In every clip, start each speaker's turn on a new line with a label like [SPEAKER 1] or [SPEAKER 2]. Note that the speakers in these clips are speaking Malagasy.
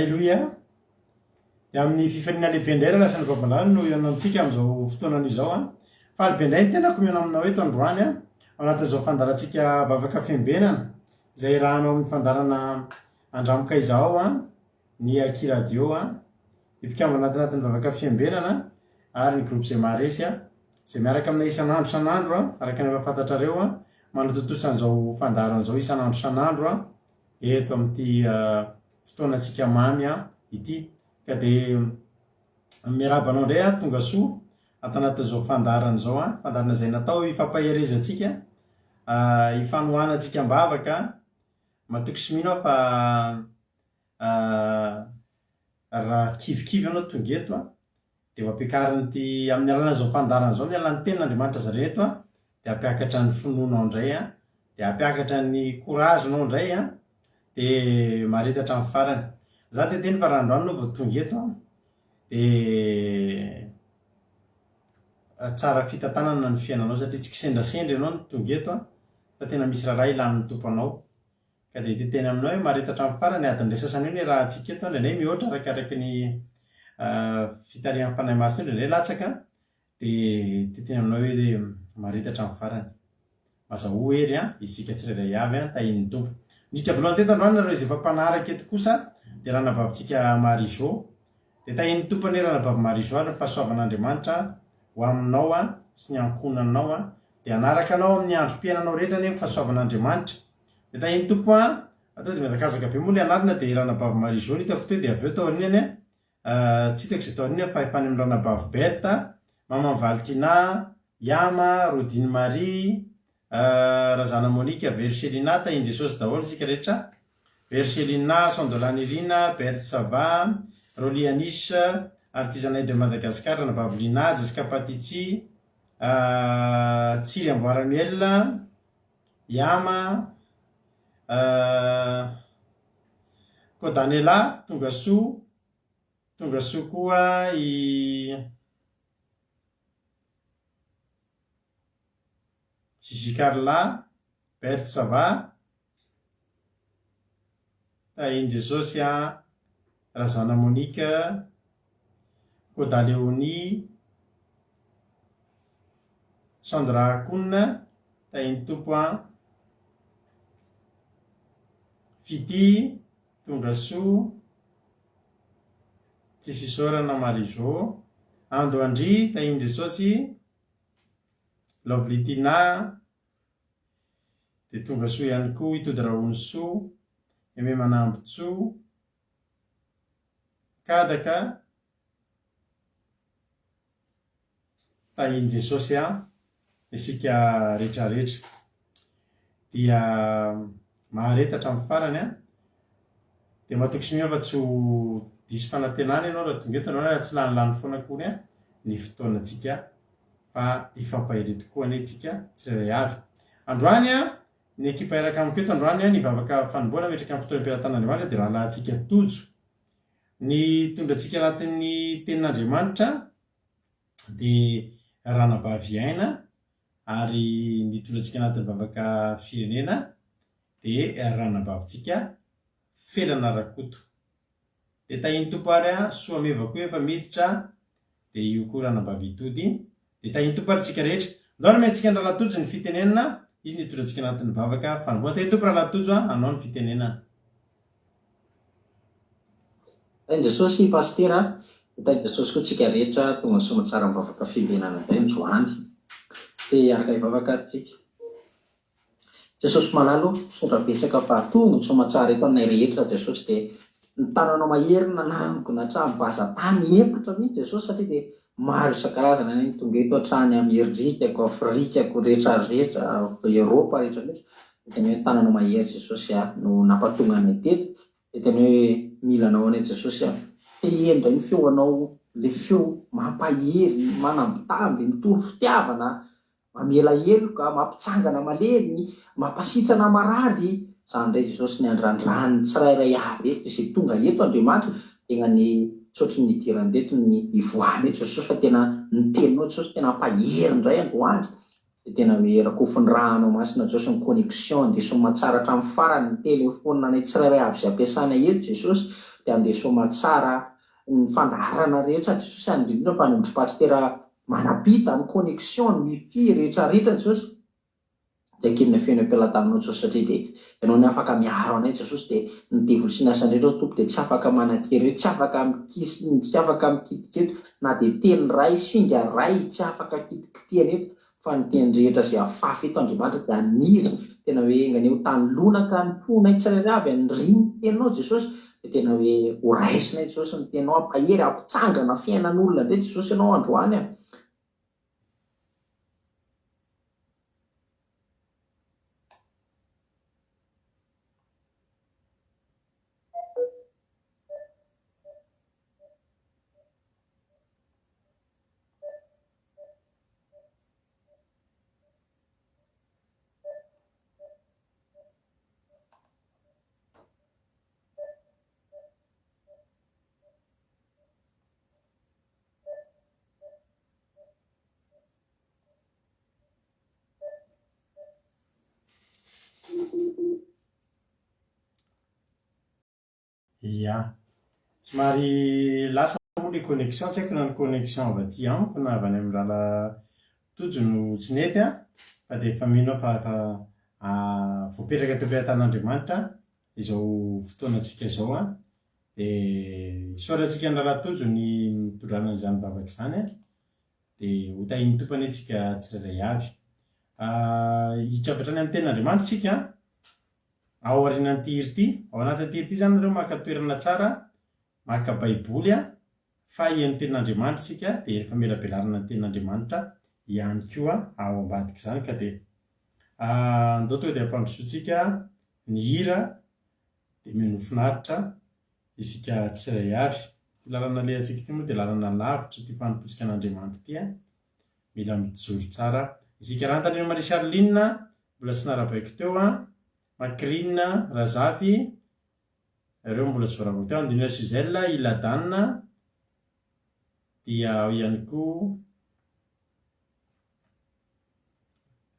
[SPEAKER 1] Alleluia. Amin'ny fifaniana lehibe indray raha lasa ny vabalany no ianantsika amin'izao fotoanany izao a. Fa lehibe indray ny tena komena aminao eto androany a, ao anatin'izao fandarantsika vavaka fiambenana izay rahanao amin'ny fandarana andramoka izao a, ny Aki Radio a, mpikambana anatin'ny vavaka fiambenana ary ny groupe izay maharesy a, izay miaraka aminay isan'andro a, araka ny mahafantatrareo a, manototosan'izao fandarana izao isan'andro a, eto amin'ity fotoanantsika mamy a ity. Ka dia miarabanao indray a, tonga soa ato anatin'izao fandarana izao a, fandarana izay natao hifampaherezantsika, hifanohanantsika mbavaka. Matoky sy mino aho fa raha kivikivy ianao tonga eto a, dia mampiakariny ty amin'ny alalan'izao fandarana izao, ny alalan'ny tenin'Andriamanitra zareo eto a, dia hampiakatra ny finoanao indray a, dia hampiakatra ny korazinao indray a, dia maharetatra amin'ny farany. Za teteny fa raha androany anao vao tonga eto a, dia tsara fitantanana ny fiainanao satria tsy kisendrasendra ianao no tonga eto a, fa tena misy raharaha ilan'ny tomponao. Ka dia teteny aminao hoe maharetatra amin'ny farany adiny ray sasany eo ny raha antsika eto, indray mihoatra arakaraka ny fitarihan'ny fanahy masina indray latsaka, dia teteny aminao hoe maharetatra amin'ny farany. Mazaho hery a, isika tsirairay avy a, tahin'ny tompo. Niditra voalohany teto androany nareo izay efa mpanaraka eto kosa, dia ranabavitsika Marizô. Dia tahin'ny tompo ny ranabavy Marizô ary ny fahasoavan'Andriamanitra ho aminao a, sy ny ankonanao a, dia anaraka anao amin'ny androm-piainanao rehetra ny fahasoavan'Andriamanitra. Dia tahin'ny tompo a, atao dia mizakazaka be moa ilay anarana dia ranabavy Marizô ny hitako teo, dia avy eo tao aoriany a, tsy hitako izay tao aoriany fa efa any amin'ny ranabavy Berta, Maman Valtina, Yama, Rodine Marie, Razana Monika, Verselina, tahin'i Jesosy daholo isika rehetra. Verselina, Sandolanirina, Berthe Sava, Rolianis, artisanay de Madagascar, ranabavy Lina, Jessica Patitsy, Tsiry Amboaramiel, Yama, Kodanela, tonga soa koa i Gigi Carla, Berthe Sava, tahin'i Jesosy a, Razana Monika, Koda Leonie, Sandra Akouna, tahin'ny tompo a, Fity, tonga soa, Tsisisôrana Marizô, Ando Andry, tahin'i Jesosy, Lovlitina, dia tonga soa ihany koa Itody Rahonosoa, Aimé Manambotsoa, Kadaka, tahin'i Jesosy a, isika rehetrarehetra. Dia maharetatra amin'ny farany a, dia matoky sy mino fa tsy ho diso fanantenana ianao raha tonga eto, raha tsy lanilany foana koa a ny fotoanantsika, fa hifampahery tokoa anie tsika tsirairay avy. Androany a, ny ekipa iraka amiko eto androany a, ny vavaka fanomboana metraka amin'ny fotoanam-piarantan'Andriamanitra, dia raha lahantsika tojo ny tondrantsika anatin'ny tenin'Andriamanitra, dia ranabavy aina, ary ny tondrantsika anatin'ny vavaka firenena, dia ranabavitsika felana rakoto. Dia tahin'ny tompo ary a, soa meva koa efa miditra, dia io koa ranabavy Itody. Dia tahin'ny tompo ary tsika rehetra, ndao ary mentsika ny rahatojo ny fitenenana, izy ny tondrantsika anatin'ny vavaka fanomboana. Tahin'ny tompo rahatojo a, anao ny fitenenana.
[SPEAKER 2] Tahin'i Jesosy pastera, tahin'i Jesosy koa tsika rehetra tonga soa matsara amin'ny vavaka fiambenana indray ny zoany, dia araka ny vavaka tsika. Jesosy malalo, sondra betsaka fa tonga soa matsara eto aminay rehetra Jesosy, dia ny tananao maherina namiko na hatrany vaza-tany efatra mihitsy Jesosy, satria dia maro isan-karazana ny tonga eto hatrany Amerikako, Afrikako rehetrarehetra, Eropa rehetrarehetra. Dia tena hoe tananao mahery Jesosy no nampatonga ny teto. Dia tena hoe milanao anie Jesosy a, tehendra ny feonao, le feo mampahery, manambitamby, mitoro fitiavana, mamela heloka, mampitsangana malemy, mampasitrana marady. Izany indray Jesosy ny andrandrany tsirairay avy eto, izay tonga eto Andriamanitra, tena ny sotry ny idirany teto ny ivoany eto Jesosy, fa tena ny teninao Jesosy tena ampahery indray androany. Dia tena hoe rakofon'ny ranao masina Jesosy ny connexion, dia sy matsara hatramin'ny farany ny telefônina ny tsirairay avy izay ampiasana eto Jesosy. dia andeha soma tsara ny fandaharana rehetra Jesosy, any indrindra fa ny pastera manapita ny connexion ny pi rehetra rehetra Jesosy. Dia ankiry feno am-pelatananao Jesosy, satria dia ianao ny afaka miaro anay Jesosy, dia ny devoly sy ny asany rehetra Tompo dia tsy afaka manankera, tsy afaka mikisy, tsy afaka mikitika eto, na dia teny ray singa ray tsy afaka kitikitiana eto, fa ny teny rehetra izay afafy eto Andriamanitra dia aniry, tena hoe nganeo tany lonaka ny fonay tsirairay avy ny riny ny teninao Jesosy, dia tena hoe ho raisinay Jesosy ny teninao, ampahery ampitsangana fiainan'olona indray Jesosy ianao androany a.
[SPEAKER 1] Ia, somary lasa moa ilay connexion, tsy haiko na ny connexion avy aty amiko na avy any amin'ny lala tojo no tsy nety a, fa dia efa mino aho fa voapetraka teo am-pelatan'Andriamanitra izao fotoanantsika izao a, dia isaorantsika ny lala tojo ny mitondràna izany vavaka izany a, dia ho tahin'ny tompany antsika tsirairay avy. Hitrapatra any amin'ny tenin'Andriamanitra tsika ao aorianan'ity hiri ity, ao anatin'ity hiri ity izany ireo maka toerana tsara, maka baiboly a, fa ian'ny tenin'Andriamanitra tsika, dia rehefa melabelarana ny tenin'Andriamanitra ihany koa ao ambadika izany. Ka dia andao tonga dia ampandrosoantsika ny hira dia mino finaritra isika tsirairay avy. Ity lalana alehantsika ity moa dia lalana lavitra ity fanompotsika an'Andriamanitra ity a, mila mijoro tsara. Isika rantany Marie Charline mbola tsy narabaiko teo a, Macrine Razafy ireo mbola tsy voaravako teo, Andina Suzelle Iladanna, dia ao ihany koa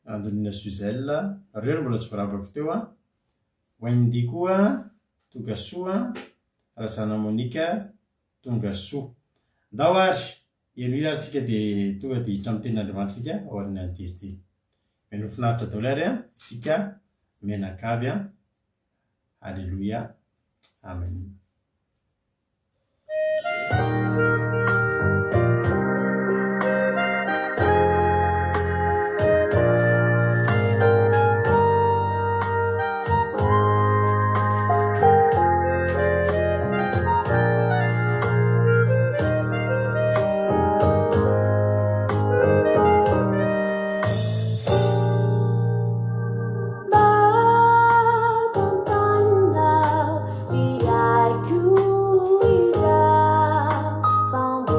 [SPEAKER 1] Andina Suzelle ireo mbola tsy voaravako teo a, Wendy koa Tongasoa, Razana Monika Tongasoa. Ndao ary eno hira ary tsika dia tonga dia hitra amin'ny tenin'Andriamanitra tsika ao aorianan'ny hiri ity. Meno finaritra daholo ary a, isika menakavy a. Alléluia. Amen.
[SPEAKER 3] Found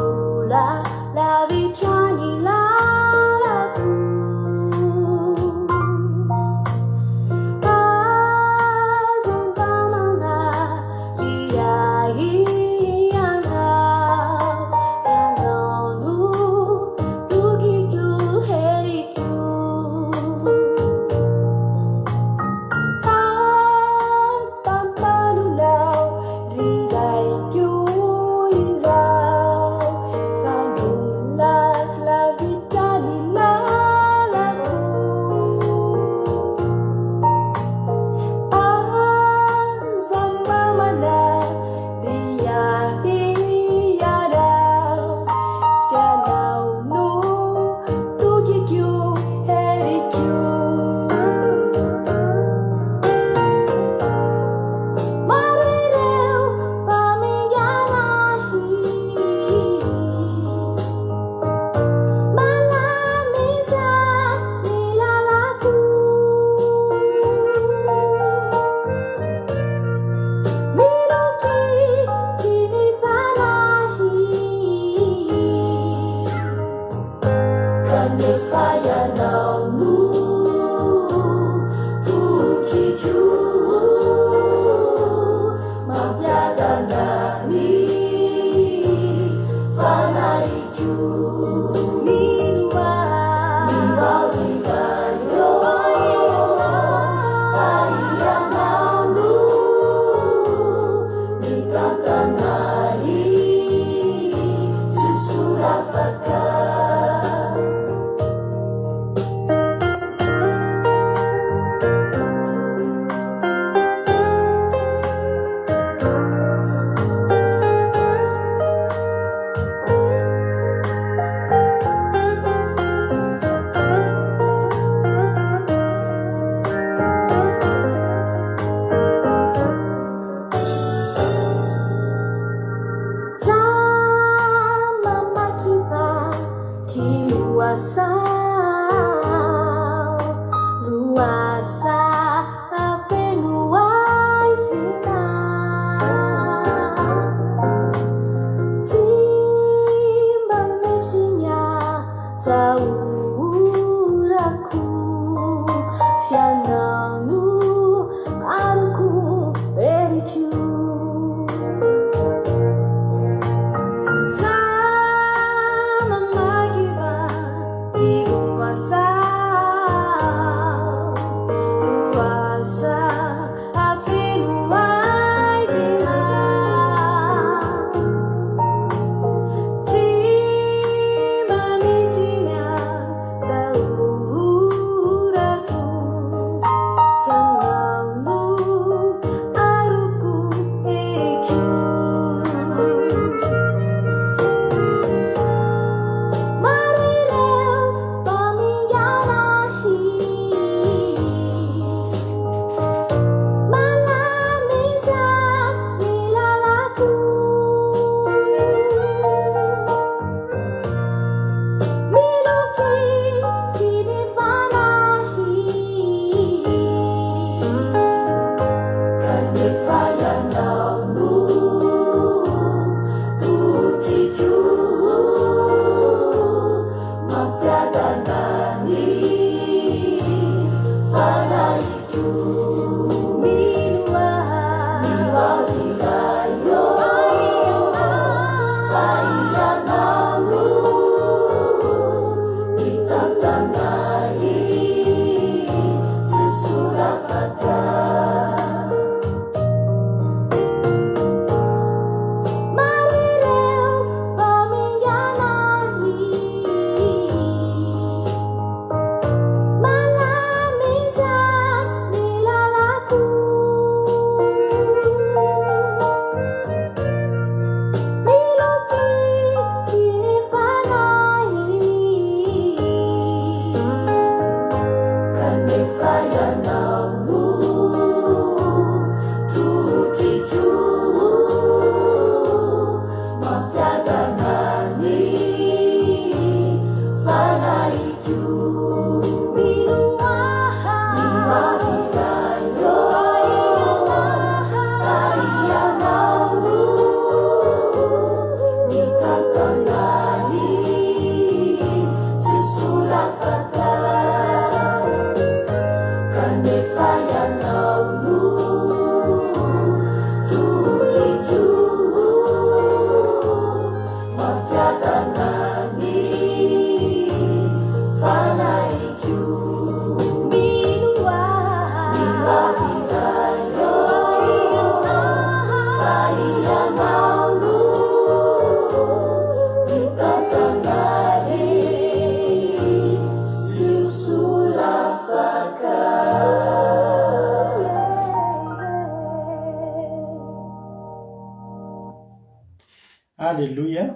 [SPEAKER 1] Alleloia.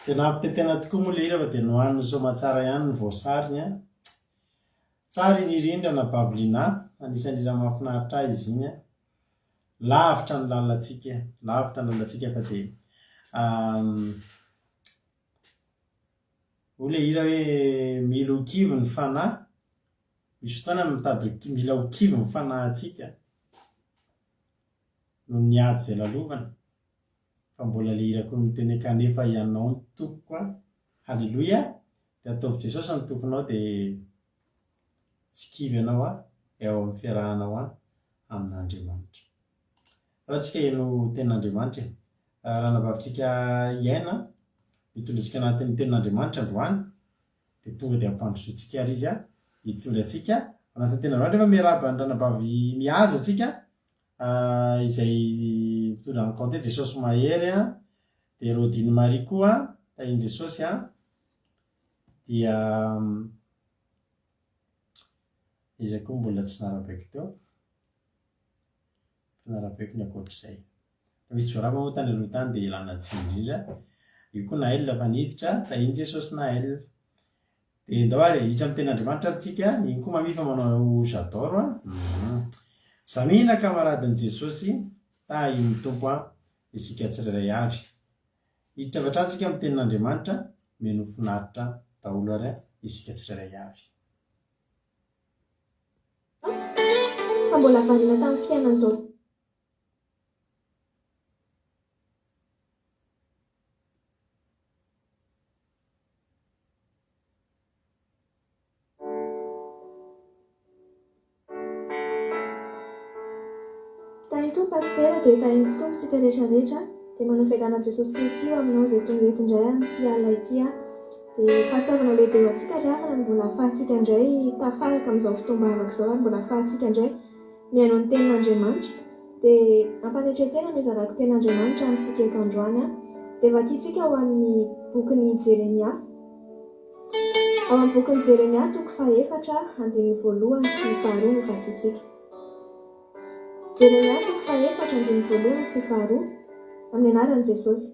[SPEAKER 1] Tena ampitetena tokoa moa le hira fa dia nohaniny somatsara ihany ny voasariny a. Tsara iny rindra na Babilina, anisan'ny raha mahafinaritra ahy izy iny a. Lavitra ny lalantsika, lavitra ny lalantsika fa dia ho le hira hoe mila ho kivy ny fanahy. Misy fotoana mitady mila ho kivy ny fanahintsika no niady izay lalovana. Fa mbola le hira koa miteny kanefa ianao ny tompoko a. Halleloia. Dia ataovy Jesosy ny tomponao dia tsy kivy ianao a, eo amin'ny fiarahanao a amin'Andriamanitra. Rahantsika eno tenin'Andriamanitra. Raha nabavitsika iaina mitondra antsika anatin'ny tenin'Andriamanitra androany dia tonga dia ampandrosoantsika ary izy a hitondra antsika anatin'ny tenin'Andriamanitra. Rehefa miarahaba ny ranabavy mihaja antsika izay mitondra ny kaonte Jesosy mahery a, dia Rodiny Maria koa tahiny Jesosy a, dia izay koa mbola tsy narabaiko teo, narabaiko ny akoatr'izay. Misy joraba moa tany aloha tany dia ilana tsiny indrindra. Io koa Naël fa niditra tahiny Jesosy Naël. Dia ndao ary hiditra amin'ny tenin'Andriamanitra aritsika, iny koa mamifa manao j'adore a. Zamina kamaradin'i Jesosy, tahiny tompo a, isika tsirairay avy. Hiditra avy hatrany isika amin'ny tenin'Andriamanitra, meno finaritra daholo ary isika tsirairay avy.
[SPEAKER 3] mbola variana tamin'ny fiainan'izao. Tahito pastera dia tahito tompontsika rehetrarehetra dia manao fiadanana Jesosy Kristy io aminao izay tonga eto indray amin'ity alina ity dia fahasoavana lehibe ho antsika ry havana ny mbola ahafahantsika indray tafaraka amin'izao fotoam-bavaka izao ary mbola ahafahantsika indray mihaino ny tenin'Andriamanitra dia ampanetretena ny zarako tenin'Andriamanitra amintsika eto androany dia vakiantsika ao amin'ny bokin'ny Jeremia. Ao amin'ny bokin'ny Jeremia toko 4 andininy 1 sy 2 no vakiantsika. Jeremia toko 4 andininy 1 sy 2 amin'ny anaran'i Jesosy.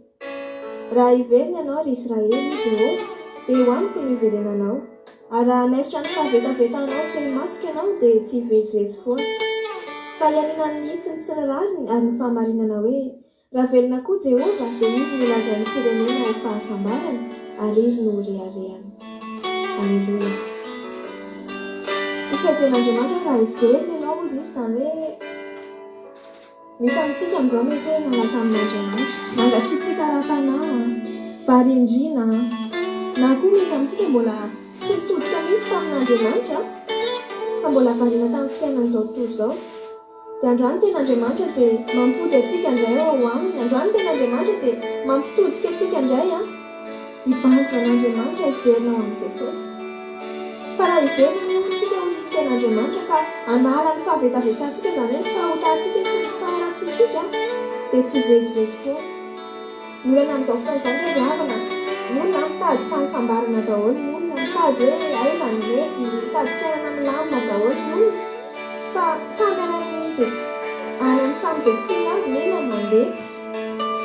[SPEAKER 3] Raha hiverina ianao ry Israely, Jehovah dia ho amiko ny iverenanao, ary raha hanesitra ny fahavetavetanao sy ny masoko ianao dia tsy hivezivezy foana. Fa hiaminany mihitsiny sy ny rariny ary ny fahamarinana hoe raha velona koa Jehovah dia izy no lazainy firenena ho fahasambarany ary izy no reharehany. Alleluia. Isika tenin'Andriamanitra raha hiverina ianao izy izany hoe misy amintsika amin'izao mety hoe manaka amin'Andriamanitra, mangatsiatsika ara-panahy, varendrina, na koa mety amintsika mbola tsy mitodika misy tamin'Andriamanitra fa mbola variana tamin'ny fiainan'izao tontolo izao. Dia androany tenin'Andriamanitra dia mampody antsika indray ao aminy. Androany tenin'Andriamanitra dia mampitodika antsika indray hibanjina an'Andriamanitra hiverina ao amin'i Jesosy. Fa raha hiverina ny amintsika ho izy tenin'Andriamanitra ka anara ny fahavetavetantsika izany hoe ny fahotantsika sy ny faharatsiantsika dia tsy hivezivezy foana. Ny olana amin'izao fotoana izany hoe ry havana, ny olona mitady fahasambarana daholo, ny olona mitady hoe aiza ny mety, mitady fiainana milamina daholo ny olona. Fa samy anan'izy any amin'ny samy izay tiany azy ny olona mandeha.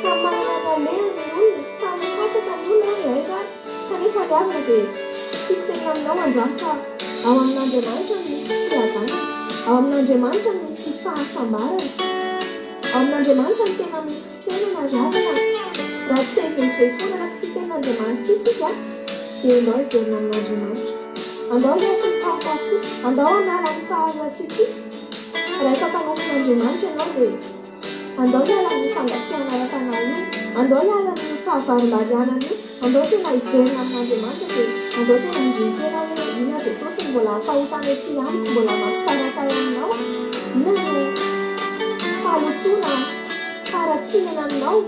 [SPEAKER 3] Samy manana ny alehany ny olona, samy mikatsaka ny olona hoe aiza ary. Kanefa ry havana dia tiako tenina aminao androany fa ao amin'Andriamanitra no misy fihavanana, ao amin'Andriamanitra no misy fahasambarana, ao amin'Andriamanitra no tena misy fiainana ry havana. Raha tsy te-hivezivezy foana raha tia tenin'Andriamanitra itsika dia andao hiverina amin'Andriamanitra. Andao hiaky ny fahotantsika, andao hanala ny faharatsiantsika. Raha efa mpanofon'Andriamanitra ianao dia andao hiala amin'ny fangatsiahana ara-panahy io, andao hiala amin'ny fahavaromariana io, andao tena hiverina amin'Andriamanitra dia andao tena indriny tena hoe ina Jesosy mbola fahotana ety amiko, mbola mampisaraka aminao, ina no fahalotona faharatsinana aminao.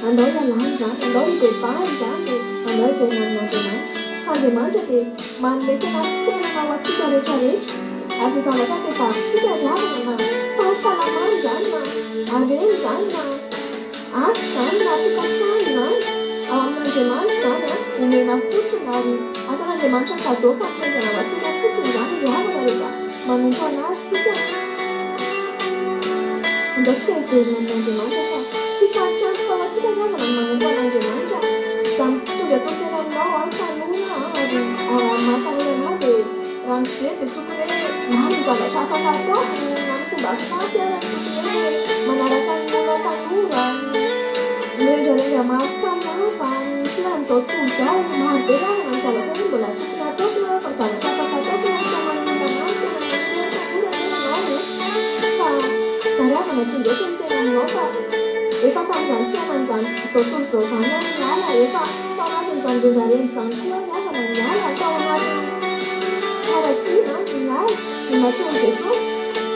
[SPEAKER 3] Andao hialana izany, andao hibebahana izany dia andao hiverina amin'Andriamanitra. Fa Andriamanitra dia manome tena fiainana ho antsika rehetrarehetra. Ary izay zavatra ampiavarintsika ry havana na fahasalamana izany na harena izany na asa izany na tokantrano izany ao amin'Andriamanitra izany omena fotsiny ary atan'Andriamanitra kadô fampirendrena ho antsika fotsiny izany ry havana rehefa manompo anazy tsika. Andao tsika hiverina amin'Andriamanitra fa tsy fahatrantro fa ho antsika ry havana ny manompo an'Andriamanitra. Izany tonga atao tena aminao tanora ary matanora anao dia raha mijery dia tokony hoe na ny zavatra afaka atao na ny fomba fafy ary tokony hoe manaraka ny olona tanora, ny rendrarendra maro samihafa, ny fiainan'izao tontolo izao maro be ry havana ny zavatra hoe mbola tokony ataoko na fa zavatra afaka ataoko na fa manimba anazy tena manimba tanora tena anao fa za ry havana tonga eto ny tena aminao fa efa tamin'izany fiainan'izany izao tontolo izao izany miala, efa tao anatin'izany rendrarendra izany koa ry havana miala, tao anatin'ny faharatsiana miala, ny matoan'i Jesosy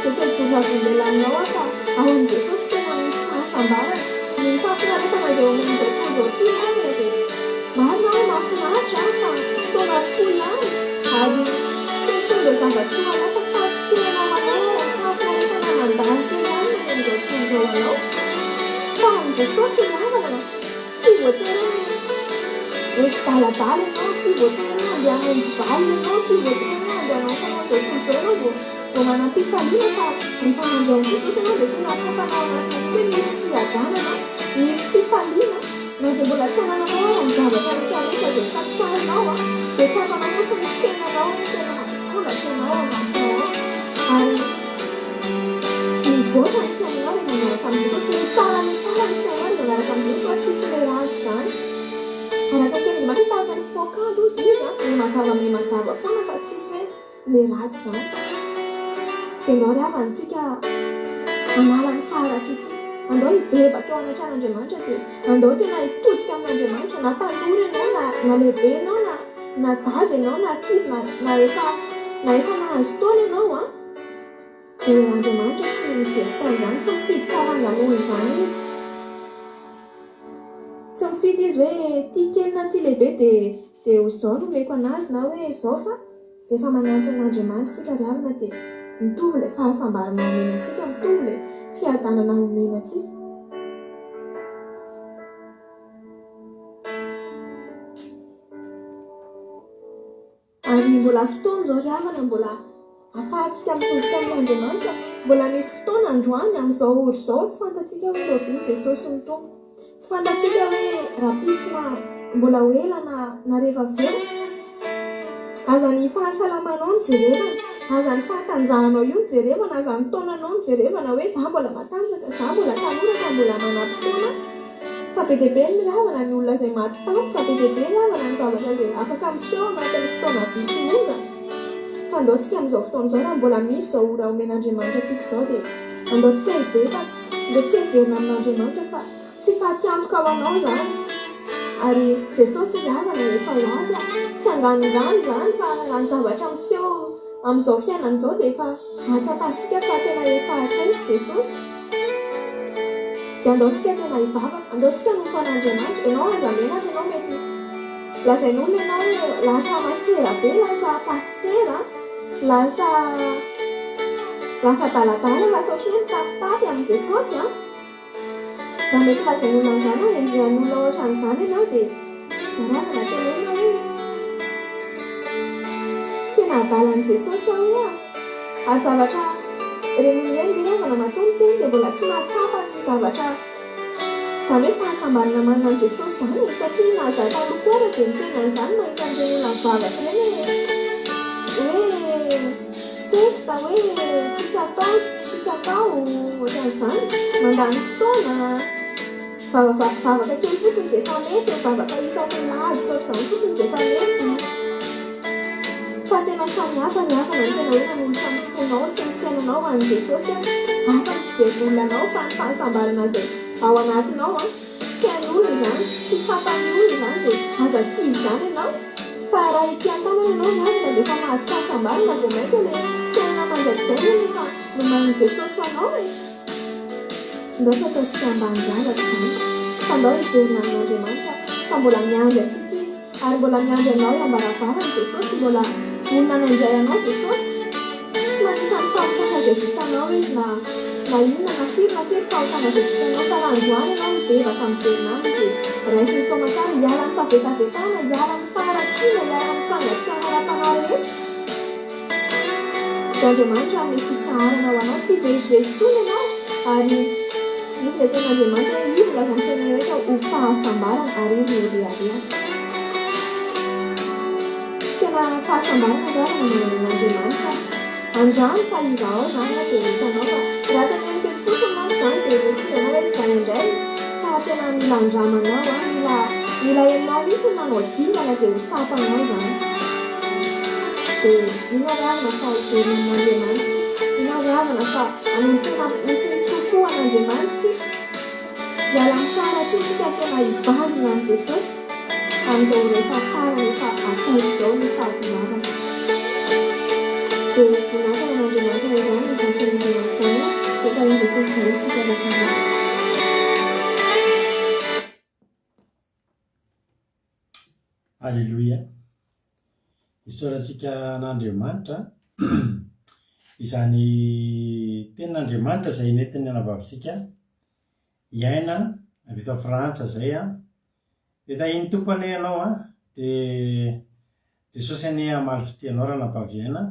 [SPEAKER 3] dia tena velabelelanao fa ao amin'i Jesosy tena misy fahasambarana. Ny fahafinaretana izay omen'izao tontolo izao ity havana dia marina hoe mahafinaritra fa fotoana fohy ihany ary tsy mitondra zava-tsoa anao fa fahatena manao fahafinaretana mandany tena ihany omen'izao tontolo izao anao. Fa amin'i Jesosy ry havana tsy voatery hoe daladala ianao, tsy voatery hoe andeha hamonjy baly ianao, tsy voatery hoe andeha hanao fanao izao tontolo izao ianao vao manam-pifaliana fa rehefa mandeha amin'i Jesosy ianao dia tena afakanao anatin'ny hoe misy fiadanana, misy fifaliana na dia mbola tsy hanananao ary amin'ny zavatra rehetrarehetra dia tatsarinao dia tsy afanao fotsiny ny fiainanao hoe tena volatra ianao anatinao ary mivoatra ny fiainanao rehefa miaraka amin'i Jesosy, mitsara ny fiainanao rehefa miaraka amin'i Jesosy fa tsisy ilay ratsy izany. Araka teny mati tahaka ny spokandro izy izy me mazava foana fa tsisy hoe le ratsy izany. dia andao ry havantsika manala ny faharatsitsika, andao hibebaka eo anatran'Andriamanitra dia andao tena hitotsika amin'Andriamanitra, na tanora ianao na lehibe ianao na zaza ianao na ankizy na efa nahazo taona ianao a, dia Andriamanitra tsy mijery taona izany, tsy mifidy sarangan'olo izany izy, tsy mifidy izy hoe tia kely na tia lehibe dia ho izao no meko anazy na hoe izao, fa rehefa manampy an'Andriamanitra isika ry havana dia mitovy ilay fahasambarana omenantsika, mitovy ilay fiadanana omenantsika. Ary mbola fotoana izao ry havana, mbola ahafahantsika mitodika amin'Andriamanitra, mbola misy fotoana androany amin'izao oro izao, tsy fantatsika hoe rôviny Jesosy ny tompo, tsy fantatsika hoe rapisy mbola ho ela na rehefa velo, aza ny fahasalamanao ny jerevana, aza ny fahatanjahanao io ny jerevana, aza ny taonanao ny jerevana hoe za mbola matanjaka, za mbola tanora ka mbola manampy taona, fa be dia be ny ravana ny olona izay maty tampoka, be dia be ny ravana ny zavatra izay afaka miseho anatin'ny fotoana vitsy monja. Fa andaontsika amin'izao fotoana izao raha mbola misy izao ora omen'Andriamanitra antsika izao dia andaontsika hibebaka, andaontsika hiverina amin'Andriamanitra fa tsy fahampiantoka ho anao izany. Ary Jesosy ry havana efa hoavy, tsy hanganongano izany fa raha ny zavatra miseho amin'izao fiainana izao dia efa hatsapantsika fa tena efa akaiky Jesosy. Dia andaontsika tena hivavaka, andaontsika nompo an'Andriamanitra. Ianao aza menatra, ianao mety lazain'olona ianao hoe lasa masera be, lasa pastera, lasa daladala, lasa ohatrany hoe mitapitapy amin'ny Jesosy a. Raha mety lazain'olona an'izany hoe enjehan'olona ohatran'izany ianao dia maravana tenena hoe tena adalan'i Jesosy aho hoe ary zavatra ireny olona ireny ravana matoa ny teny dia mbola tsy mahatsapa ny zavatra izany hoe fahasambarana manana an'i Jesosy izany, satria nahazaka loko ara dia miteny an'izany mahita an'ireny olona mivavaka ireny hoe sekta hoe tsisy atao ohatran'izany, mandany fotoana vavaka kely fotsiny dia efa mety, vavaka isaky ny lazy ohatr'izany fotsiny dia efa mety. Fa tena samihafa ny havana ny tena hoe nanolotra ny fonao sy ny fiainanao ho an'i Jesosy a, hafa ny fijery olonanao fa ny fahasambarana izay ao anatinao a, tsy hain'olona izany, tsy fatan'ny olona izany dia aza kivy izany ianao. Fa raha ity an-tanana ianao ny havana dia efa mahazo fahasambarana vao mainka ilay fiainana mandraikizay nefa nomain'i Jesosy ho anao e. Ndao tsy ataontsika ambany zavatra izany, fa ndao hiverina amin'Andriamanitra, fa mbola miandry antsika izy, ary mbola miandry anao hiambaravarana Jesosy, mbola vonona nandray anao Jesosy. Tsy manisany fahotana izay vitanao izy na inona na firy fahotana izay vitanao, fa raha androany ianao mibebaka miverina aminy dia raisy ny fotoana tsara, hiala amin'ny fahavetavetana, hiala amin'ny faharatsiana, hiala amin'ny fangatsiahana ara-panahy rehetra. Dia Andriamanitra amin'ny fitsaharana ho anao, tsy vezivezy tsony ianao, ary misy ilay tena Andriamanitra hoe izy laza ny fiainana rehetra ho fahasambarana ary izy ho rehareha. Tena fahasambarana ravana manan'Andriamanitra andrano fa izao izany dia hitanao fa raha tena mipety fotsiny manko izany dia mety hitanao hoe izany indray fa tena mila andramanao mila hainao mihitsy manao dingana dia ho tsapanao izany. Dia ino ravana fa hiverina amin'Andriamanitra, ino ravana fa anontena misy kokoa an'Andriamanitra, hiala amin'ny faharatsiana tena hibazina amin'i Jesosy amin'izao rehefa farany efa akaiky izao ny fahatonavana. Dia vonatana an'Andriamanitra izany ny zanak'Andriamanitra dia karin'i Jesosy izay fitavakana.
[SPEAKER 1] Alleluia. Isaorantsika n'Andriamanitra izany tenin'Andriamanitra izay nentin'ny anavavitsika hiaina avy eto Frantsa izay a. Dia tahiny tompony ianao a, dia Jesosy anie hamaly fitianao raha nampaviana,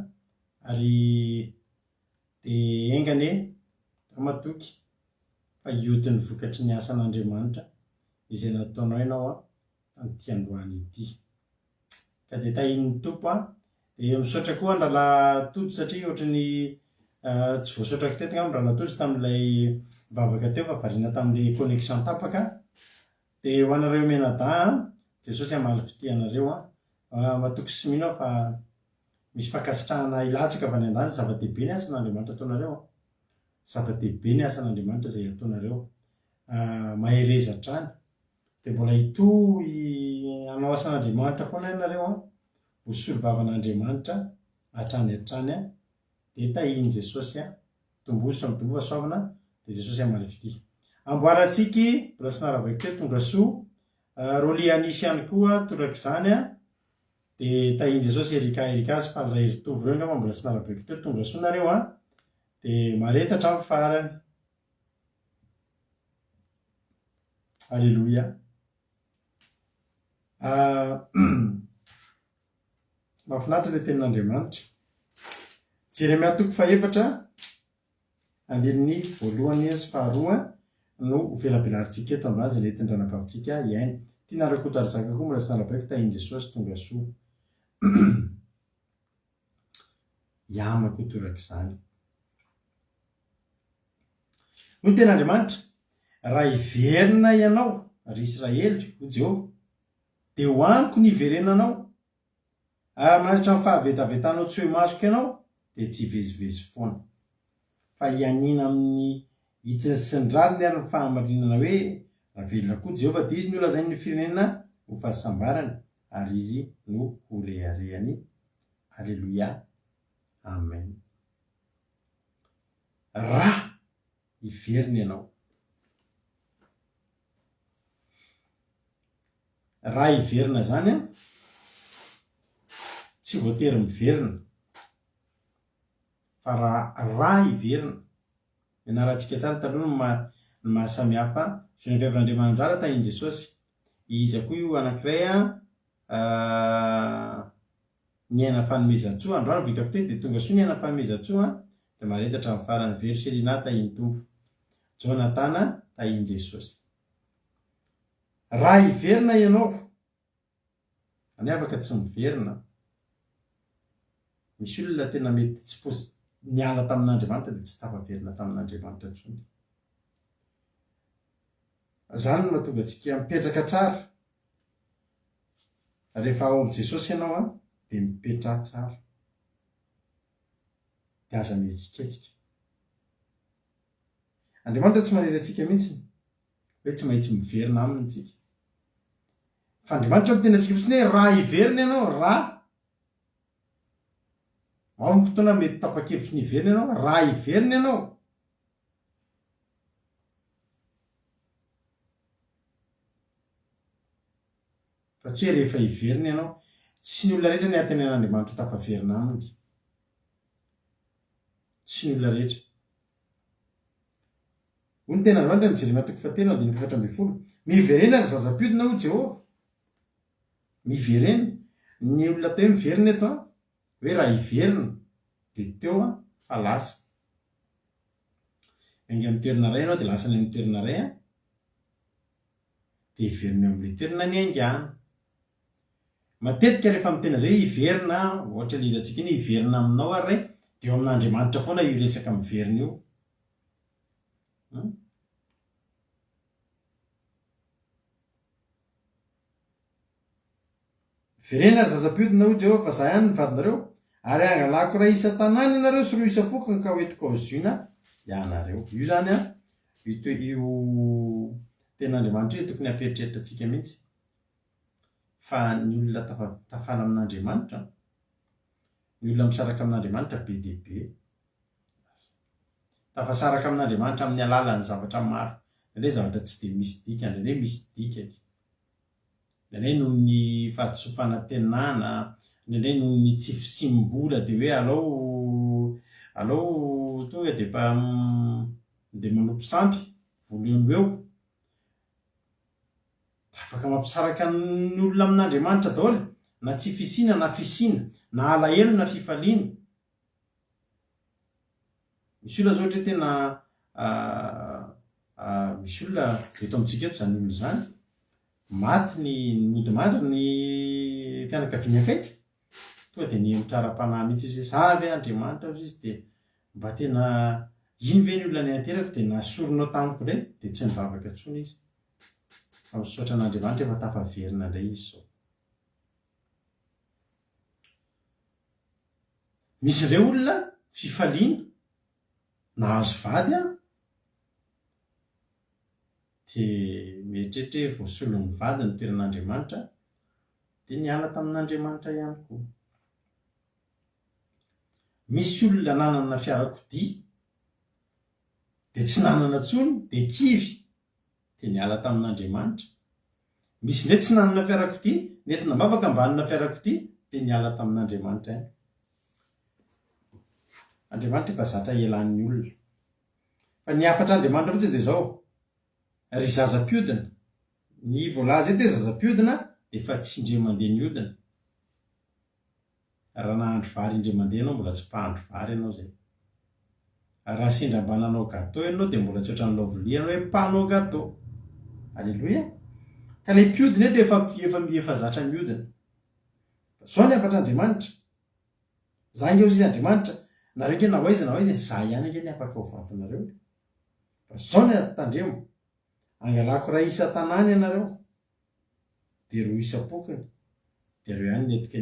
[SPEAKER 1] ary dia engany matoky fa hioty ny vokatry ny asan'Andriamanitra izay nataonao ianao a amin'ity androany ity. Ka dia tahiny tompo a, dia misaotra koa andrala tojo satria ohatrany tsy voasaotrako teto ngamba raha natojo tamin'ilay vavaka teo fa variana tamin'ilay connexion tapaka. Dia ho anareo menada Jesosy hamaly fitianareo a, matoky sy mino fa misy fankasitrahana ilatsaka avy any an-dany zava-dehibe ny asan'Andriamanitra ataonareo. Zava-dehibe ny asan'Andriamanitra izay ataonareo. Mahereza hatrany. Dia mbola hitohy hanao asan'Andriamanitra foana ianareo ho solovavan'Andriamanitra hatrany. Dia tahiny Jesosy tombositra mitombo fahasoavana dia Jesosy amaly fity. Amboarantsika mbola tsy naravaka tonga soa. Rolia anisy ihany koa torak'izany dia tahiny Jesosy erika azy fa ray ritovy ireo ngamba mbola tsy naravaka teo tonga soa nareo dia maretatra amin'ny farany. Alleluia. Mahafinaritra ilay tenin'Andriamanitra. Jeremia 4:1-2 no velabelarintsika eto amin'azy ilay tendranam-pavitsika iainy. Tianareo kotarizaka koa mbola tsy narabaiko tahiny Jesosy tonga soa. Iamako torak'izany. Hoy ny ten'Andriamanitra, raha hiverina ianao ry Israely ho Jehovah dia hoaniko ny iverenanao. Ary manaritra amin'ny fahavetavetanao tsy hoe masoka ianao dia tsy hivezivezy foana. Fa hianina amin'ny hitsiny sy ny rariny ary ny fahamarinana hoe raha velona koa Jehovah dia izy no lazainy ny firenena ho fahasambarany ary izy no ho reharehany. Alleluia. Amen. Raha hiverina ianao. Raha hiverina zany tsy voatery miverina fa raha hiverina. Ianarantsika tsara taloha ny mahasamihafa sy ny viavin'Andriamanjara tahiny Jesosy. Iza koa io anankiray ny aina fanomezan-tsoa. Androany vitako teny dia tonga soa ny aina fanomezan-tsoa dia maretatra amin'ny farany. Verselina tahiny Tompo. Jonatana tahiny Jesosy. Raha hiverina ianao, any afaka tsy miverina. Misy olona tena mety tsy posy niala tamin'Andriamanitra dia tsy tafaverina tamin'Andriamanitra intsony. Zany no mahatonga antsika mipetraka tsara. Rehefa ao amin'ny Jesosy ianao dia mipetra tsara. Dia aza mihetsiketsika. Andriamanitra tsy manery antsika mihitsy hoe tsy maintsy miverina aminy tsika. Fa Andriamanitra miteny antsika fotsiny hoe raha hiverina ianao, raha ao amin'ny fotoana mety tapa-kevitry ny hiverina ianao, raha hiverina ianao. Fa tsy hoe rehefa hiverina ianao. Tsy ny olona rehetra ny antenen'Andriamanitra tafaverina aminy. Tsy ny olona rehetra. Hoy ny ten'Andriamanitra ny Jeremia 4:1-4. Miverena ny zazam-piodina ho Jehovah. Miverena. Ny olona teo miverina eto hoe raha hiverina dia teo fa lasa. Ainga amin'ny toerana iray ianao dia lasa ny amin'ny toerana iray dia hiverina amin'ilay toerana ny aingana. Matetika rehefa mitena izay hiverina, ohatra lirantsika iny hiverina aminao ary ray dia eo amin'Andriamanitra foana io resaka miverina io. Verena ny zazam-piodina ho Jehovah fa izaho ihany ny vadinareo ary angalako iray isa-tanàna ianareo sy roa isa-pokany ka hoentiko aoziana ianareo. Io zany io ten'Andriamanitra io tokony hampieritreritra antsika mihitsy. Fa ny olona tafala amin'Andriamanitra, ny olona misaraka amin'Andriamanitra be dia be. Tafasaraka amin'Andriamanitra amin'ny alalan'ny zavatra maro. Indray zavatra tsy dia misy dikany, indray misy dikany. Indray noho ny fahadisom-panantenana, indray noho ny tsy fisimbola dia hoe alao tonga dia manompo sampy voalohany eo. Afaka mampisaraka ny olona amin'Andriamanitra daholo, na tsy fisiana na fisiana, na alahelo na fifaliana. Misy olona zao ohatra tena misy olona eto amintsika eto izany olona izany, maty ny mody mandry ny fianakaviany akaiky, tonga dia nihemotra ara-panahy mihitsy izy hoe savy Andriamanitra hozy izy dia mba tena iny ve ny olona ny anterako dia nasoronao tamiko indray dia tsy nivavaka intsony izy. Fa misaotra an'Andriamanitra efa tafaverina indray izy izao. misy ireo olona fifaliana nahazo vady dia mieritreritra hoe voasolon'ny vady ny toeran'Andriamanitra dia niala tamin'Andriamanitra ihany koa. Misy olona nanana fiarakodia dia tsy nanana tsony dia kivy dia niala tamin'Andriamanitra. Misy ndray tsy nanana fiarakodia nentina mavaka ambanina fiarakodia dia niala tamin'Andriamanitra ihany. Andriamanitra efa zatra ialan'ny olona. Fa ny hafatra Andriamanitra fotsiny dia izao, ry zazam-piodina, ny voalaza eto hoe zazam-piodina dia efa tsy indray mandeha ny odina. Raha nahandro vary indray mandeha ianao mbola tsy mpahandro vary ianao izay. Raha sendra mba nanao gâteau ianao dia mbola tsy ohatran'ny laovilia ianao hoe mpanao gâteau. Alleloia. Ka ilay mpiodina eto efa zatra miodina. Izao ny hafatr'Andriamanitra. Za inge izy Andriamanitra, nareo nge na hoaiza na hoaiza, za ihany nge ny afaka ho vatonareo. Fa izao ny tandremo, angalako ray isa-tanàna ianareo, dia roa isa-pokony, dia reo ihany nentika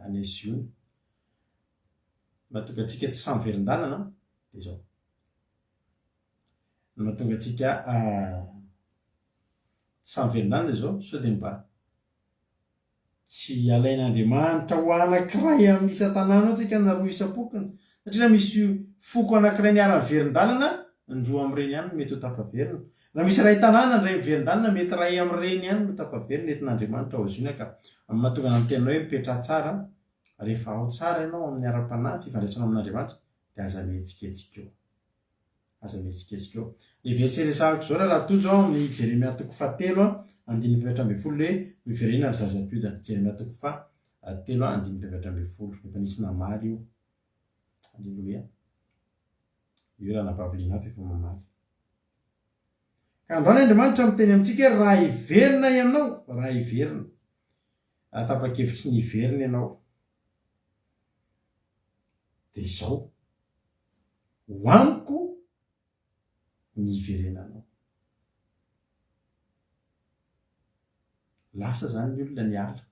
[SPEAKER 1] any Ziona. Mahatonga antsika tsy samy verin-dalana dia izao. Mahatonga antsika tsy samy verin-dalana izao, sao dia mba tsy alain'Andriamanitra ho anankiray amin'ny isa-tanàna antsika na roa isa-pokony. Satria misy foko anankiray niara verin-dalana, ny roa amin'ireny ihany mety ho tafaverina. Raha misy ray tanàna ny ray verin-dalana, mety ray amin'ireny ihany no tafaverina entin'Andriamanitra ao Ziona. Ka mahatonga amin'ny tena hoe mipetra tsara, rehefa ao tsara ianao amin'ny ara-panahy fifandraisana amin'Andriamanitra dia aza mihetsiketsika eo. Aza mihetsiketsika eo. Ny verseresahako izao raha tojo ao amin'ny Jeremia 3:7 andininy 7:12 hoe miverenana ry zazam-piodina. Jeremia 3:7 andininy 7:12. Efa nisy namaly io. Alleluia. Io raha napaviliana hafa efa mamaly. Ka androany Andriamanitra miteny amintsika raha hiverina ianao, raha hiverina. Raha tapa-kevitry ny hiverina ianao. Dia izao. Hoaniko ny hiverenanao. Lasa zany ny olona niala.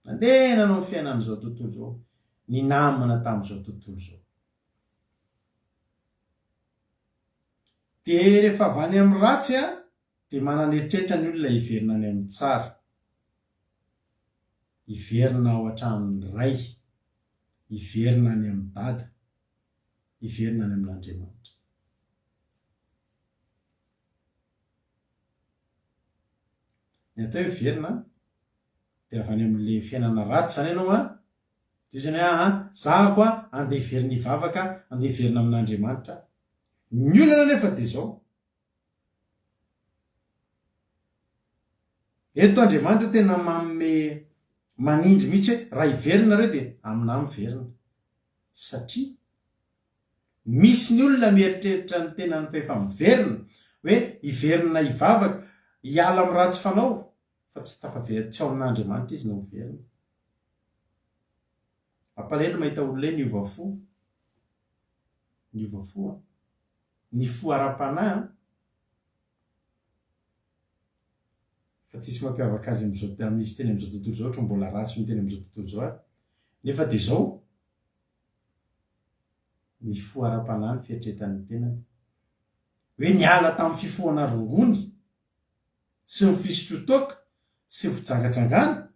[SPEAKER 1] Mandeha nanao ny fiainan'izao tontolo izao. Ny namana tamin'izao tontolo izao. Dia rehefa avy any amin'ny ratsy dia mananeritreritra ny olona hiverina any amin'ny tsara. Hiverina ao an-tranon'ny ray. Hiverina any amin'ny dada. Hiverina any amin'Andriamanitra. Ny atao hiverina dia avy any amin'ilay fiainana ratsy zany ianao dia izany hoe zahako andeha hiverina hivavaka, andeha hiverina amin'Andriamanitra. Ny olana nefa dia izao. Eto Andriamanitra tena manome manindry mihitsy hoe raha hiverina nareo dia aminahy miverina. Satria misy ny olona mieritreritra ny tena ny efa miverina hoe hiverina hivavaka, hiala amin'ny ratsy fanao, fa tsy tapaverina, tsy ao amin'Andriamanitra izy no miverina. Mampalahelo mahita olona hoe niova fo. Niova fo ny fo ara-panahy fa tsisy mampiavaka azy amin'izao, misy teny amin'izao tontolo izao ohatra mbola ratsy ny teny amin'izao tontolo izao nefa dia izao ny fo ara-panahy ny fieritretan'ny tenany hoe niala tamin'ny fifohana rongony sy ny fisotro-toaka sy ny fijangajangana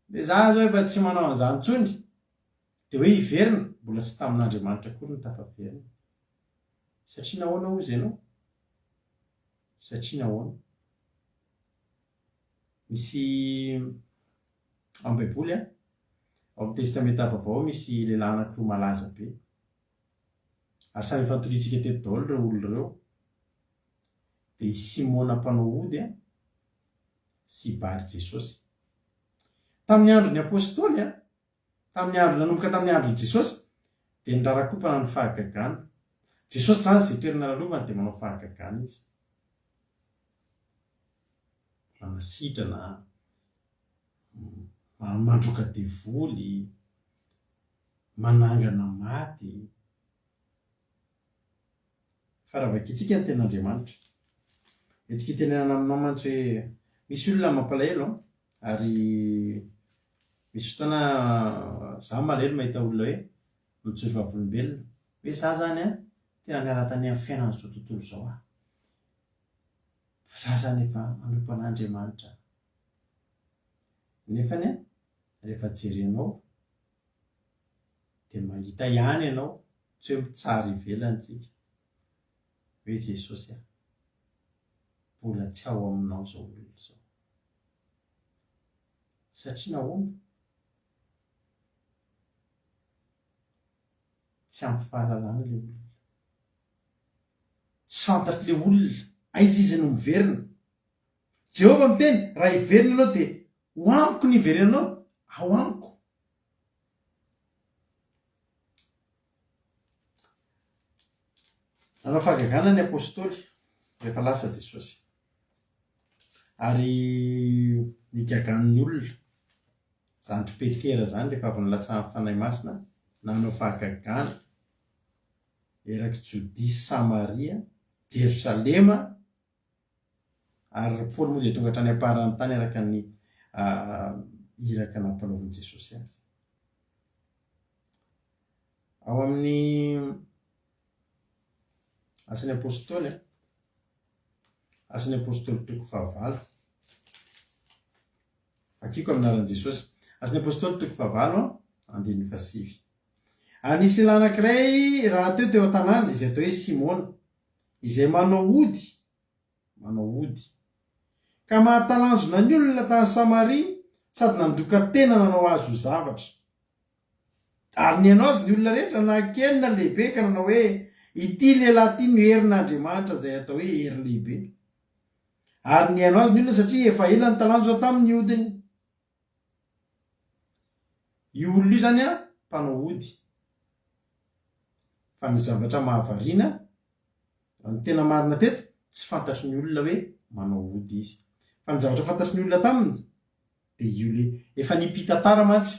[SPEAKER 1] dia za zao efa tsy manao an'izany intsony dia hoe hiverina mbola tsy tamin'Andriamanitra koa ny tapaverina. Satria nahoana hozy ianao? Satria nahoana? Misy amin'ny Baiboly ao amin'ny testamenta vaovao misy lehilahy anankiroa malaza be. Ary samy fantorintsika teto daholo ireo olona ireo. Dia Simona mpanao ody sy Bary Jesosy. Tamin'ny andron'ny apôstôly tamin'ny andro nanomboka tamin'ny andron'i Jesosy dia ny rarakopana ny fahagagana. Jesosy zany izay toerana lalovany dia manao fahagagana izy. Manasitrana, mandroaka devoly, manangana maty. Faravakitsika ny ten'Andriamanitra. Etikitenenana aminao mantsy hoe misy olona mampalahelo ary misy fotoana za malelo mahita olona hoe mitsory vavolombelona hoe za zany a tena miara-tany amin'ny fiainana zao tontolo zao a fa za zany efa manompo an'Andriamanitra nefany a rehefa jerenao dia mahita ihany ianao tsy hoe mitsara ivelantsika hoe Jesosy a mbola tsy ao aminao zao olona zao satria nahoana tsy ampy fahalalana le olona tsy fantatry le olona aiza izy no miverina Jehovah miteny raha hiverina ianao dia ho amiko ny hiverenanao ao amiko nanao fahagagana ny apôstôly rehefa lasa Jesosy ary nigagan'ny olona zandry Petera zany rehefa avy nilatsahan'ny fanahy masina nanao fahagagana eraky Jodia sy Samaria Jerosalema ary Paoly moa dia tonga hatrany am-paran'ny tany araka ny iraka nampanaoviny Jesosy azy ao amin'ny asan'ny apôstôly asan'ny apôstôly toko 19 akiko aminaran'i Jesosy asan'ny apôstôly toko 19 andininy 7 anisy lehilahy anankiray raha teo an-tanàna izay atao hoe Simona izay manao ody ka mahatalanjona ny olona tany Samaria sady nandoka tena nanao azy ho zavatra ary nianao azy ny olona rehetra na kely na lehibe ka nanao hoe ity lehilahy ity no herin'Andriamanitra izay atao hoe hery lehibe ary nianao azy ny olona satria efa ela ny talanjona tamin'ny odiny io olona io zany a mpanao ody fa ny zavatra mahavariana raha ny tena marina teto tsy fantatry ny olona hoe manao ody izy fa ny zavatra fantatry ny olona taminy dia io le efa nimpitantara mantsy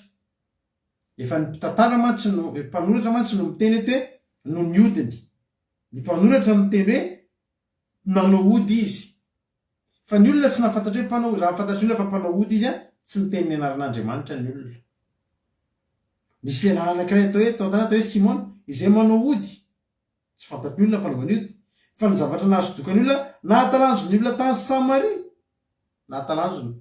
[SPEAKER 1] no mpanoratra mantsy no miteny eto hoe no ny odiny ny mpanoratra miteny hoe nanao ody izy fa ny olona tsy nafantatra hoe mpanao raha fantatry ny olona fa mpanao ody izy a tsy niteny ny anaran'Andriamanitra ny olona misy lehilahy anankiray atao hoe Simona izay manao ody tsy fantatry ny olona fanaovany ody fa ny zavatra nahazo-dokany olona nahatalanjony olona tany Samaria nahatalanjony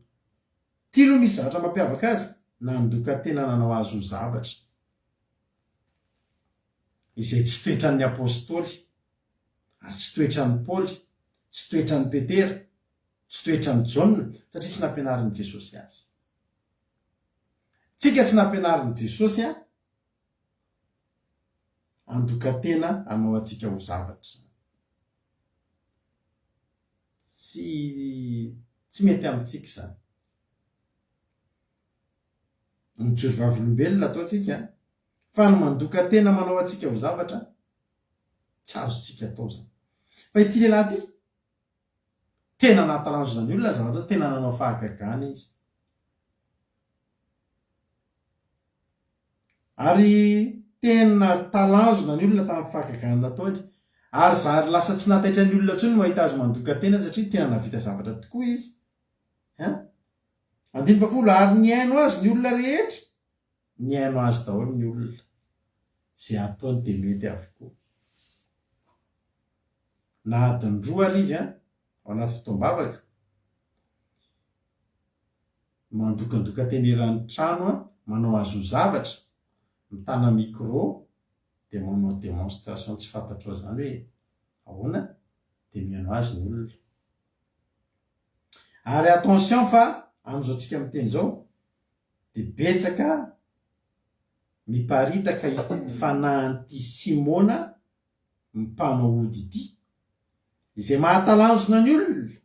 [SPEAKER 1] tia aloha misy zavatra mampiavaka azy nandoka tena nanao azy ho zavatra izay tsy toetran'ny apôstôly ary tsy toetran'ny Paoly tsy toetran'ny Petera tsy toetran'ny Jaona satria tsy nampianarin'i Jesosy azy tsika tsy nampianarin'i Jesosy a andoka tena anao atsika ho zavatra tsy mety amintsika izany mijory vavolombelona ataontsika fa ny mandoka tena manao atsika ho zavatra tsy azontsika atao zany fa ity lehilahy ity tena nahatalanjona ny olona zavatra tena nanao fahagagana izy ary tena talanjona ny olona tamin'ny fahagagana nataony ary zary lasa tsy nahataitra ny olona ntsony mahita azy mandoka tena satria tena navita zavatra tokoa izy andiny 10 ary niaino azy ny olona rehetra niaino azy daholo ny olona zay ataony dia mety avokoa na adiny roa ary izy ao anaty fotoam-bavaka mandokandoka tena eran'ny trano manao azy ho zavatra mitana micro dia manao démonstration tsy fantatro zany hoe ahoana dia miaino azy ny olona ary attention fa amin'izao tsika miteny zao dia betsaka miparitaka fanahin'ity Simona mpanao ody ity izay mahatalanjona ny olona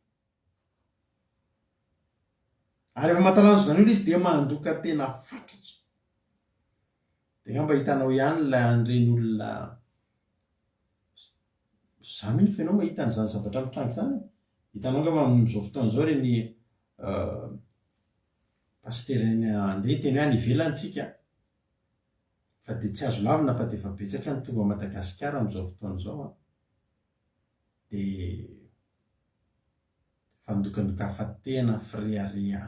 [SPEAKER 1] ary efa mahatalanjona ny olona izy dia mandoka tena fatratra dia ngamba hitanao ihany an'ireny olona za mihitsy fa ianao mahita an'izany zavatra mitranga izany hitanao ngamba amin'izao fotoana izao reny pastera andeha teny hoe any ivelantsika fa dia tsy azo lavina fa dia efa betsaka ny tonga Madagasikara amin'izao fotoana izao dia fandokandoka fa tena friarea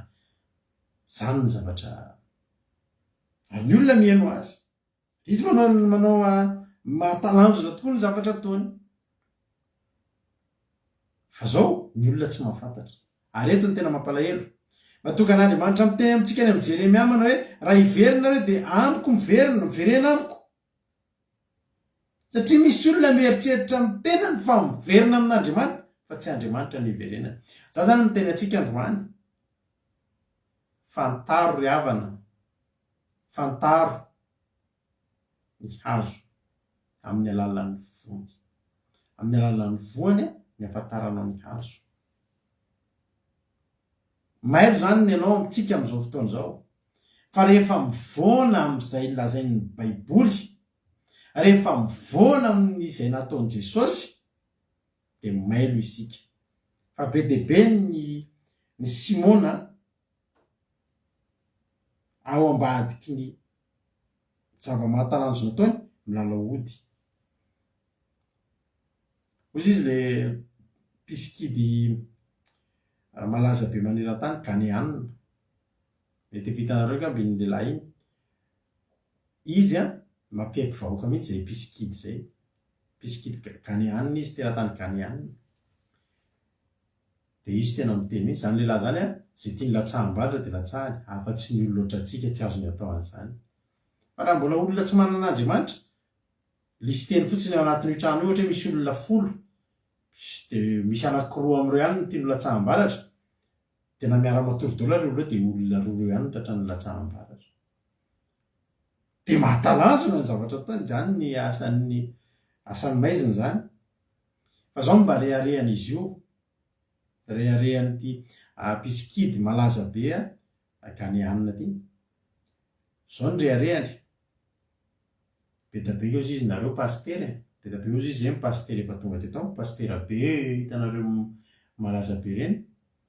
[SPEAKER 1] zany ny zavatra ary ny olona mihaino azy izy manao mahatalanjona tokoa ny zavatra ataony fa zao ny olona tsy mahafantatra ary eto ny tena mampalahelo matoka an'Andriamanitra miteny amintsika any amin'ny Jeremia manao hoe raha iverina reo dia amiko miverena amiko satria misy olona mieritreritra amin'ny tenany fa miverina amin'Andriamanitra fa tsy Andriamanitra ny iverenana. Za zany miteny antsika androany fantaro ry havana, fantaro ny hazo amin'ny alalan'ny voany, amin'ny alalan'ny voany ny afantaranao ny hazo. Mailo zany ny ianao amintsika amin'izao fotoana izao fa rehefa mivoana amin'izay lazain'ny Baiboly, rehefa mivoana amin'izay nataon'i Jesosy dia mailo isika. Fa be dia be ny Simona ao ambadiky ny zava-mahatalanjona ataony milalao ody. Hozy izy le mpiskidy malaza be maneran-tany Ghanéanina, mety vitanareo gamby iny lehilahy iny. Izy mampiaiky vahoaka mihitsy zay mpiskidy zay, mpiskidy Ghanéanina izy, teratany Ghanéanina. Dia izy tena miteny zany lehilahy zany zay tia ny latsaham-badra dia latsahany, afa-tsy ny olona ohatrantsika tsy azony atao an'izany. Fa raha mbola olona tsy manana Andriamanitra, listeny fotsiny ao anatin'io trano io, ohatra hoe misy olona 10 dia misy anakiroa amin'ireo ihany no tia ny latsaham-baratra, tena miara-matory-daola reo dia olona 2 ihany no tratran'ny latsaham-baratra. Dia mahatalanjona ny zavatra ataony, zany ny asan'ny maizina zany. Fa zao mba reharehana izy io, reharehany ity mpiskidy malaza be Ghanéanina ty. Zao ny reharehany. Be da be ozy izy nareo pastery, be da be ozy izy zay pastery efa tonga teto, pastery be hitanareo malaza be reny,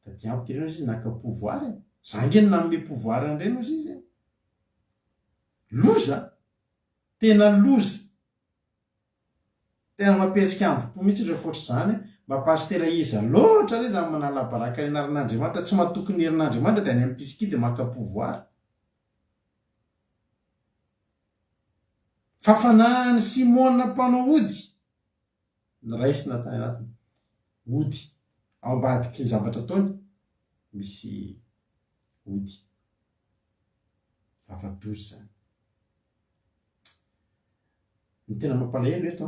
[SPEAKER 1] da tiampo ty reny ozy izy naka pouvoir, zangeny nanome pouvoir an'ireny ozy izy. Loza, tena loza, tena mampietsika ambo-po mihitsy ireo fotra zany, mba pastera iza loatra re zany manala baraka ny anaran'Andriamanitra, tsy mahatoky ny herin'Andriamanitra dia any amin'ny mpiskidy maka pouvoir. Fafanahany Simona mpanao ody ny raisina tany anatiny ody ao ambadiky ny zavatra ataony misy ody zava-dozy zany. Ny tena mampalahelo eto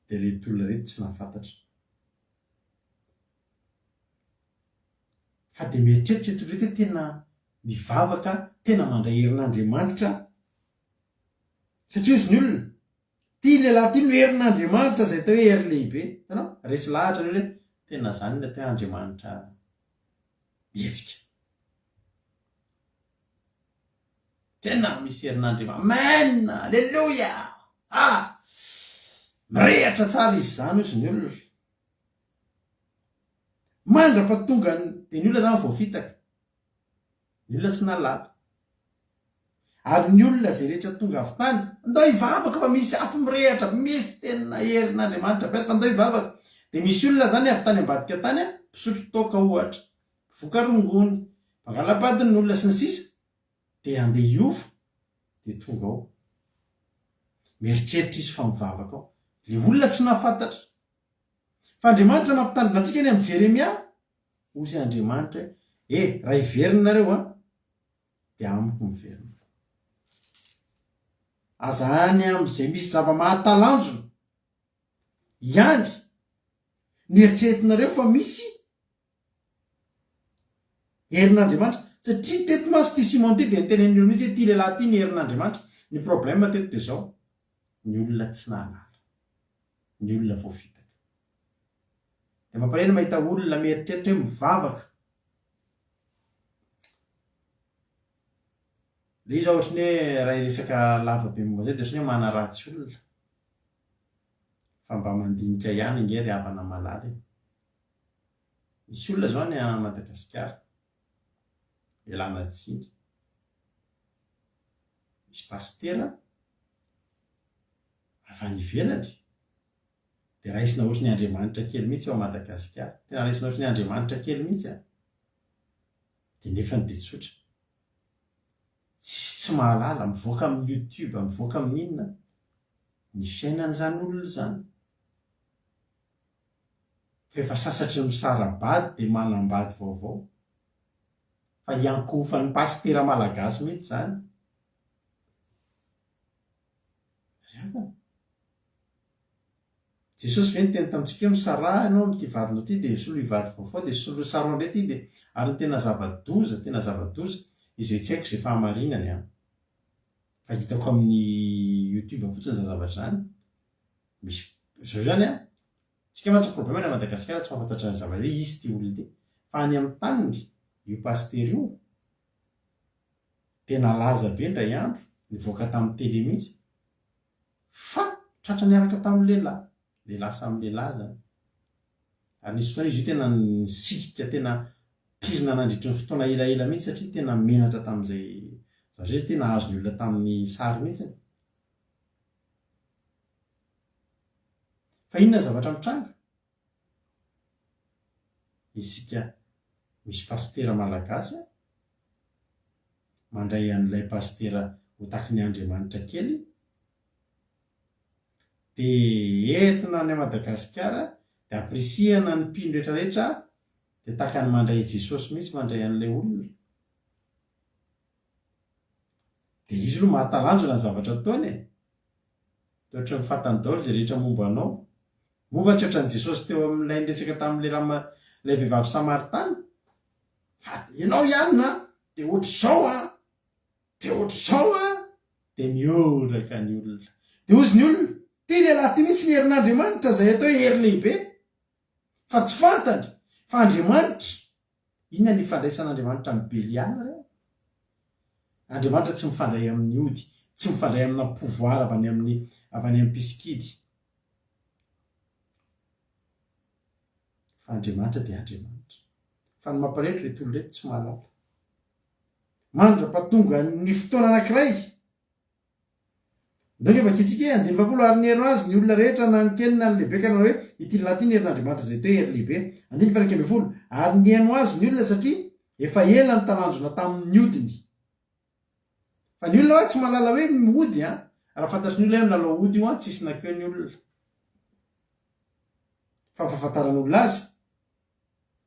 [SPEAKER 1] dia reto olona reto tsy nahafantatra, fa dia mieritreritra eto reto tena mivavaka, tena mandray herin'Andriamanitra. Satria izy ny olona tia lehilahy tia no herin'Andriamanitra izay tao hoe hery lehibe, hitanao resy lahatra reo hoe tena zany ny atao Andriamanitra mihetsika, tena misy herin'Andriamanitra, amen, alleluia, mirehatra tsara izy zany ozy ny olona. Mandra-pahatonga dia ny olona zany voafitaka, ny olona tsy nalala. Ary ny olona izay rehetra tonga avy tany ndao hivavaka fa misy afo mirehatra, misy tena herin'Andriamanitra fa ndao hivavaka. Dia misy olona zany avy tany ambadika tany mpisotro toaka ohatra, vokarongony, mangalabadiny ny olona sy ny sisa, dia andeha hiova dia tonga ao mieritreritra izy fa mivavaka ao. Le olona tsy nahafantatra fa Andriamanitra mampitandrina antsika any amin'ny Jeremia, ozy Andriamanitra raha iverinareo dia amiko miverina. Aza any amin'izay misy zava-mahatalanjona ihany nieritreretinareo fa misy herin'Andriamanitra, satria teto masy ty Simon ty dia nitenen'ny olona mihitsy hoe ty lehilahy ty ny herin'Andriamanitra. Ny problème teto dia zao, ny olona tsy nahalala, ny olona voafitaka. Dia mampalahelo mahita olona mieritreritra hoe mivavaka. Le izy ohatry ny hoe raha resaka lavabe momba zay dia ohatry ny hoe manaratsy olona, fa mba mandinika ihany nge ry havana malala. Misy olona zao any a Madagasikara, ialana tsiny, misy pastera avy any ivelany dia raisina ohatry ny Andriamanitra kely mihitsy ao Madagasikara, tena raisina ohatry ny Andriamanitra kely mihitsy dia nefa ny dia tsotra, tsy mahalala mivoaka amin'ny YouTube, mivoaka amin'ny inona, ny fiainan'izany olona zany. Fa efa sasatry ny sarabady dia manambady vaovao. Fa iankofan'ny pastera malagasy mihitsy zany. Jesosy ve niteny tamintsika hoe misara ianao amin'ity vadinao ity dia soloy vady vaovao dia soloy saroa indray ity dia ary ny tena zava-doza izay tsy haiko izay fahamarinany a. Fa hitako amin'ny YouTube fotsiny izany zavatra zany. Misy zao zany a, tsika mantsy problème na Madagasikara tsy mahafantatra ny zavatra hoe izy ty olona ty. Fa any amin'ny taniny io pasteur io tena laza be indray andro nivoaka tamin'ny télé mihitsy. Fa tratra niaraka tamin'ny lehilahy samy lehilahy zany. Ary nisy fotoana izy io tena nisitrika, tena pirina nandritry ny fotoana elaela mihitsy satria tena menatra tamin'izay zay tena azony olona tamin'ny sary mihitsy. Fa inona zavatra mitranga? Isika misy pastera malagasy mandray an'ilay pastera ho taky ny Andriamanitra kely. Dia entina any Madagasikara dia aprisihana ny mpino rehetrarehetra dia takany mandray Jesosy mihitsy mandray an'ilay olona. Dia izy aloha mahatalanjona ny zavatra ataony e. Toetra ny fatany daholo izay rehetra momba anao. Mova tsy ohatran'i Jesosy teo amin'ilay resaka tamin'ilay vehivavy Samaritana. Fa ianao ihany na dia ohatr'izao dia mioraka ny olona. Dia ozy ny olona ty lehilahy ty mihitsy ny herin'Andriamanitra izay atao hery lehibe. Fa tsy fantany fa Andriamanitra. Inona ny ifandraisan'Andriamanitra amin'ny Beliala reo? Andriamanitra tsy mifandray amin'ny ody, tsy mifandray amina pouvoir avy any amin'ny piskidy. Fa Andriamanitra dia Andriamanitra. Fa ny mamparehetra reto olona reto tsy mahalala. Mandra-pahatonga ny fotoana anankiray. Ndreo efa kitsika andiny 20 ary ny herinao azy ny olona rehetra na ny kely na ny lehibe ka nanao hoe ity lehilahy ity ny herin'Andriamanitra izay teo hery lehibe. Andiny 120 ary ny haino azy ny olona satria efa ela ny talanjona tamin'ny odiny. Fa ny olona tsy mahalala hoe miody a. Raha fantatry ny olona hoe milalao ody io a tsisy nakeo ny olona. Fa fahafantaran'olona azy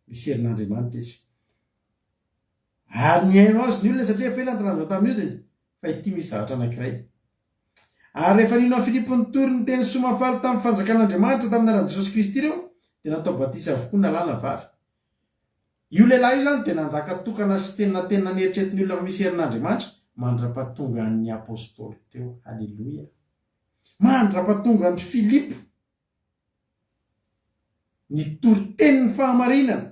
[SPEAKER 1] misy herin'Andriamanitra izy. Ary ny haino azy ny olona satria efa ela ny talanjona tamin'ny odiny. Fa ity misy zavatra anankiray. Ary rehefa ninao Filipo nitory ny teny somafaly tamin'ny fanjakan'Andriamanitra tamin'ny anaran'i Jesosy Kristy ireo dia natao batisa avokoa nalàna vavy. Io lehilahy io zany dia nanjaka tokana sy tena naneritreretiny olona fa misy herin'Andriamanitra mandra-pahatonga ny apôstôly teo. Halleloia. Mandra-pahatonga ny Filipo nitory tenin'ny fahamarinana,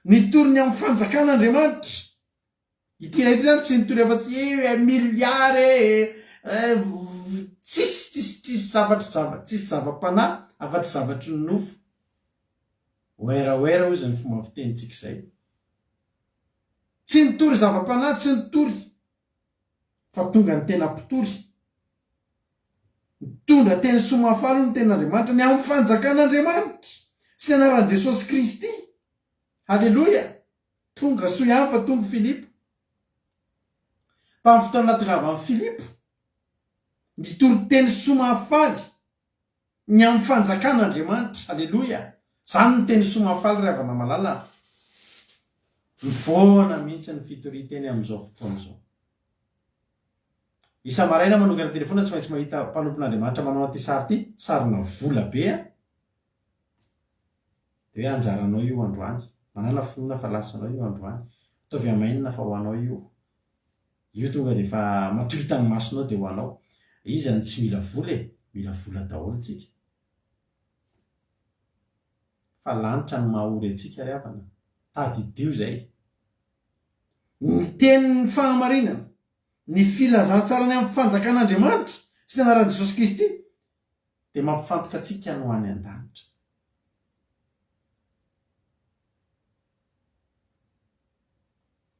[SPEAKER 1] nitory ny amin'ny fanjakan'Andriamanitra. Ity raha ity zany tsy nitory afa-tsy miliary tsisy zava-panahy afa-tsy zavatry ny nofo. Oera ozy ny fomba fitenitsika izay. Tsy nitory zava-panahy, tsy nitory fa tonga ny tena mpitory. Mitondra teny somafaly ny ten'Andriamanitra ny amin'ny fanjakan'Andriamanitra sy anaran'i Jesosy Kristy. Halleloia. Tonga soa ihany fa tonga Filipo. Tamin'ny fotoana natongavany Filipo nitory teny somafaly ny amin'ny fanjakan'Andriamanitra. Halleloia. Zany ny teny somafaly ry havana malala. Mifoana mihitsy ny fitoriteny amin'izao fotoana izao. Isa maraina manokana telefona tsy maintsy mahita mpanompon'Andriamanitra manao an'ity sary ity, sarina vola be a. Dia hoe anjaranao io androany. Manana finoana fa lasanao io androany. Ataovy amainina fa ho anao io. Io tonga dia efa matorita ny masonao dia ho anao. Izy any tsy mila vola e, mila vola daholo tsika. Fa lanitra ny mahaory antsika ry havana. Tadidio zay. Ny tenin'ny fahamarinana, ny filazantsarany amin'ny fanjakan'Andriamanitra sy ny anaran'i Jesosy Kristy dia mampifantoka antsika no any an-danitra.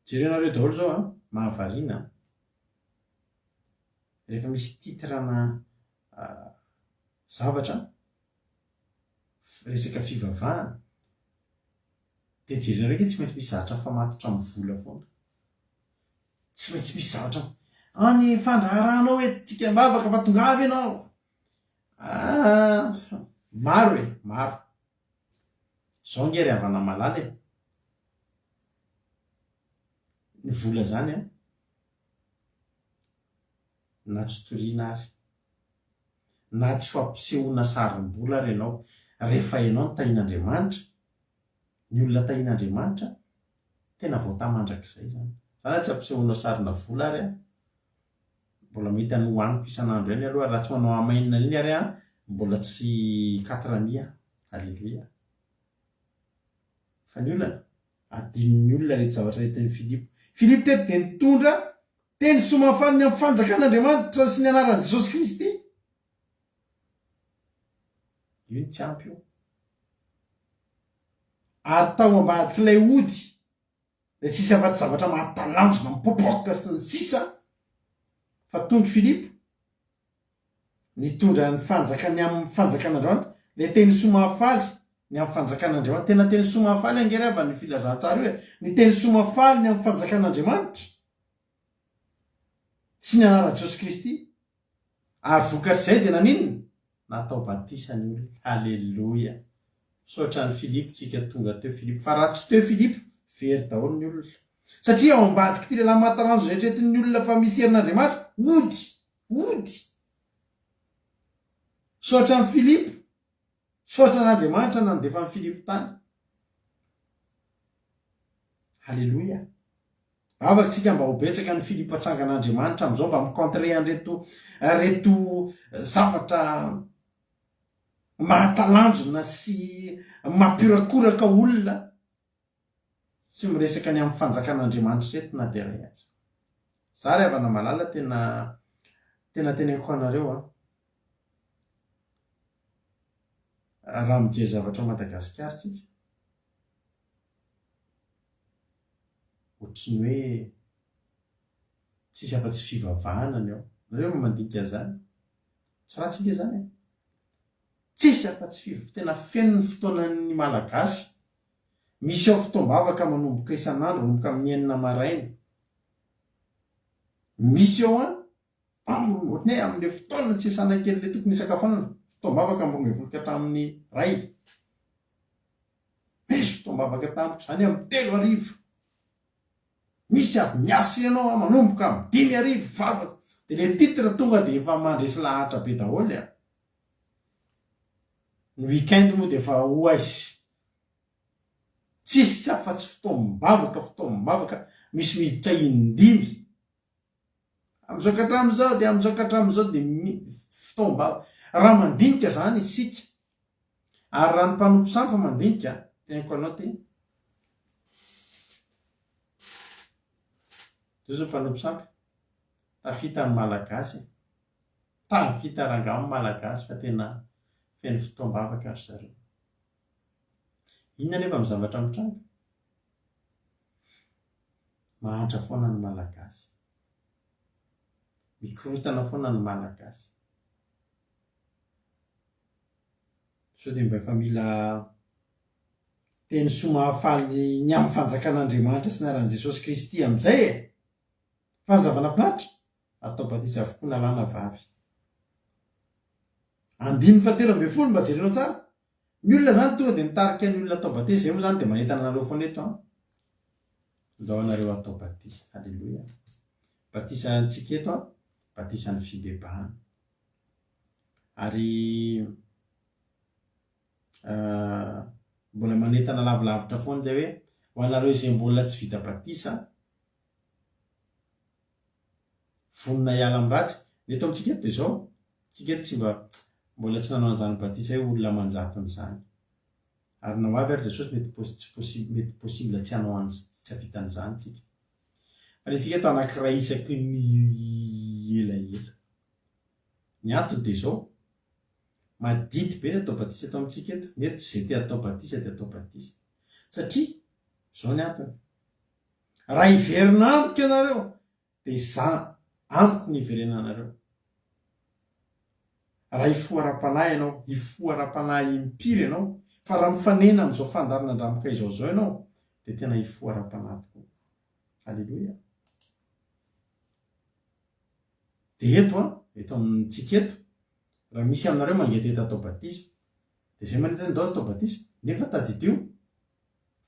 [SPEAKER 1] Jerenareo daholo zao a, mahavariana. Rehefa misy titrana zavatra resaka fivavahana dia jerenareo ke tsy maintsy misy zavatra fa matotra amin'ny vola foana. tsy maintsy misy zavatra any fandraharanao hoe tsika mbavaka fa tongavy ianao. Maro e, maro. Zao ngery havana malala e. Ny vola zany a, na tsy toriana ary, na tsy fampisehoana sarim-bola ary ianao, rehefa ianao no tahin'Andriamanitra, ny olona tahin'Andriamanitra, tena voatamandrak'izay zany. Zany tsy ampisehoana sarina vola ary a, mbola mety hoaniko isan'andro ihany aloha, raha tsy manao amainina iny ary a, mbola tsy 400. Halleluia. Fa ny olana, adin'ny olona rehetra zavatra rehetra Filipo. Filipo teto dia nitondra teny somafaly ny amin'ny fanjakan'Andriamanitra sy ny anaran'i Jesosy Kristy. Io ny tsy ampy io. Ary tao ambadik'ilay ody, dia tsisy afa-tsy zavatra mahatalanjona mipopoka sy ny sisa, fa tonga Filipo nitondra ny fanjakany amin'ny fanjakan'Andriamanitra, ilay teny somafaly ny amin'ny fanjakan'Andriamanitra. Tena teny somafaly angery avy ny filazantsara hoe ny teny somafaly ny amin'ny fanjakan'Andriamanitra sy ny anaran'i Jesosy Kristy. Ary vokatr'izay dia naninona? Natao batisa ny olona. Halleluia. Saotra ny Filipo tsika tonga teo Filipo, fa raha tsy teo Filipo, very daholo ny olona. Satria ao ambadika ty lehilahy mahataranjo rehetretin'ny olona fa misy herin'Andriamanitra, ody. Saotra ny Filipo, saotra n'Andriamanitra nandefa ny Filipo tany. Halleluia. Afaka tsika mba ho betsaka ny Filipo atsangan'Andriamanitra amin'izao mba micontrer an'reto zavatra mahatalanjona sy mampiorakoraka olona sy miresaka ny amin'ny fanjakan'Andriamanitra reto na dia ray aza. Zary havana malala tena teneniko anareo a. Raha mijery zavatra ao Madagasikara tsika, ohatriny hoe tsisy afa-tsy fivavahana ny ao. Nareo mandinika zany, tsy raha tsika zany e. Tsisy afa-tsy fivavahana, tena feno ny fotoanan'ny Malagasy. Misy ao fotoam-bavaka manomboka isan'andro, manomboka amin'ny 9 maraina. Misy ao amin'ilay fotoana tsy isana kely ilay tokony isakafonana, fotoam-bavaka ambony volika hatramin'ny 1. Misy fotoam-bavaka tampoka zany amin'ny 3:00. Misy avy miasa ianao manomboka amin'ny 5:00 vavaka, dia ilay titre tonga dia efa mandresy lahatra be daholo a. Ny weekend moa dia efa hoaizy. Tsisy afa-tsy fotoam-bavaka, misy miditra 5. Amin'izao ka hatramin'izao dia amin'izao ka hatramin'izao dia fotoam-bavaka. Raha mandinika zany isika, ary raha ny mpanompo sampy mandinika, teniko anao ty. Zao zao mpanompo sampy, tafita ny Malagasy, tafita rangamo Malagasy fa tena feno fotoam-bavaka ry zareo. Inona nefa amin'ny zavatra mitranga? Mahantra foana ny Malagasy, mikorotana foana ny Malagasy. So dia mba efa mila teny somafaly ny amin'ny fanjakan'Andriamanitra sy ny anaran'i Jesosy Kristy amin'izay e. Fanazavana finaritra, atao batisa avokoa nalàna vavy. 5:12 mba jerenao tsara. Ny olona zany tonga dia nitarika ny olona atao batisa, izay moa zany dia manentana anareo foana eto a. Ndao anareo atao batisa. Halleluia. Batisa antsika eto a, batisa ny fibebahana. Ary mbola manentana lavilavitra foana zay hoe ho anareo izay mbola tsy vita batisa, vonona hiala amin'ny ratsy. Eto amintsika eto dia izao, tsika eto tsy mbola tsy nanao an'izany batisa hoe olona manjaton'izany. Ary nao avy ary Jesosy mety possible tsy hanao tsy havitan'izany tsika. Fa ny tsika eto anankiray isaky ny elaela. Ny antony dia izao, madity be ny atao batisa eto amintsika eto. Mety izay te atao batisa dia atao batisa. Satria izao ny antony. Raha hiverina amiko ianareo, dia izany amiko ny iverenanareo. Raha hifoara-panahy ianao, hifoara-panahy impiry ianao, fa raha mifanena amin'izao fandarina andramoka izao ianao, dia tena hifoara-panahy tokoa. Halleluia. dia eto amintsika eto raha misy aminareo mangety eto atao batisa dia zay maneta ndao atao batisa nefa tadidio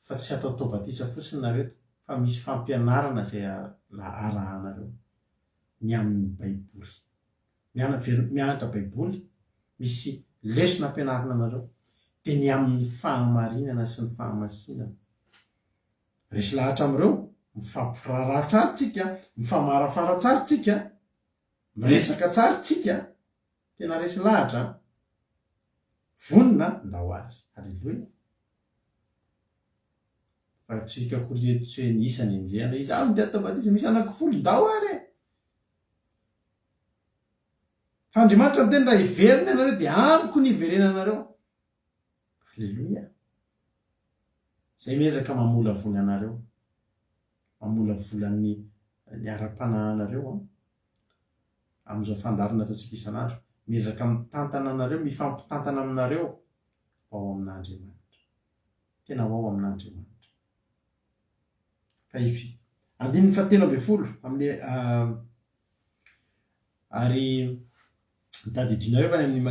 [SPEAKER 1] fa tsy atao batisa fotsiny nareto fa misy fampianarana zay arahanareo ny amin'ny baiboly mianatra baiboly misy lesona ampianarina anareo dia ny amin'ny fahamarinana sy ny fahamasinana resy lahatra am'ireo mifampiraraha tsara tsika mifamarafara tsara tsika miresaka tsara tsika tena resy lahatra vonina ndao ary halleloia fa tsika koretsoe ny isany enjehana izy minty atao batisa misy anankifolo ndao ary fa andriamanitra miteny raha iverina anareo dia amiko ny iverena anareo halleloia zay miezaka mamola voly anareo mamola volan'ny ara-panahanareo amin'izao fandarina ataontsika isan'andro miezaka mitantana anareo mifampitantana aminareo ao amin'andriamanitra tena ao amin'andriamanitra fa andininy 17 amin'ny ary tadidinareo fa ny amin'ny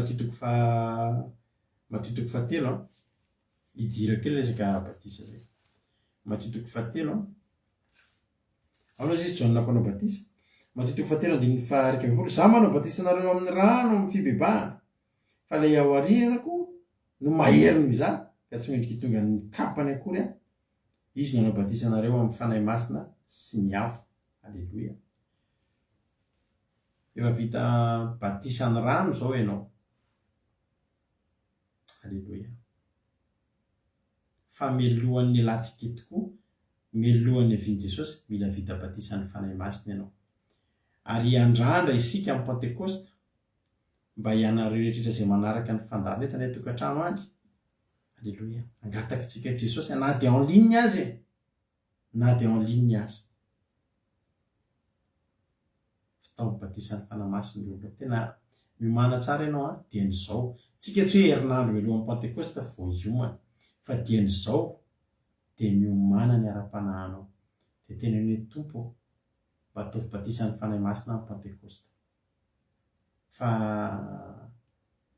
[SPEAKER 1] matitoko 7 idira kely resaka batisa zay matitoko 7 aloha izy John nampanao batisa matitoko 7 andininy 12 za manao batisa nareo amin'ny rano amin'ny fibebahana fa ilay ao arianako no maheriny za ka tsy mendriky tonga ny kapany akory izy no anao batisa nareo amin'ny fanahy masina sy ny afo halleloia efa vita batisa ny rano zao ianao halleloia fa melohan'ny latsika tokoa melohan'ny aviany Jesosy mila vita batisa ny fanahy masina ianao ary andrandra isika amin'ny pentekosta mba hianareo rehetrarehetra zay manaraka ny fandarina etana tokantrano andry halleloia angatakitsika Jesosy na dia en ligne azy na dia en ligne azy fitaovy batisa ny fanahy masina olo tena miomana tsara ianao dia n'izao tsika tsy hoe herinandro elohan'ny pentekosta vao iomana fa dia n'izao dia miomana ny ara-panahanao dia tena ny tompo mba ataovy batisa ny fanahy masina amin'ny pentekosta fa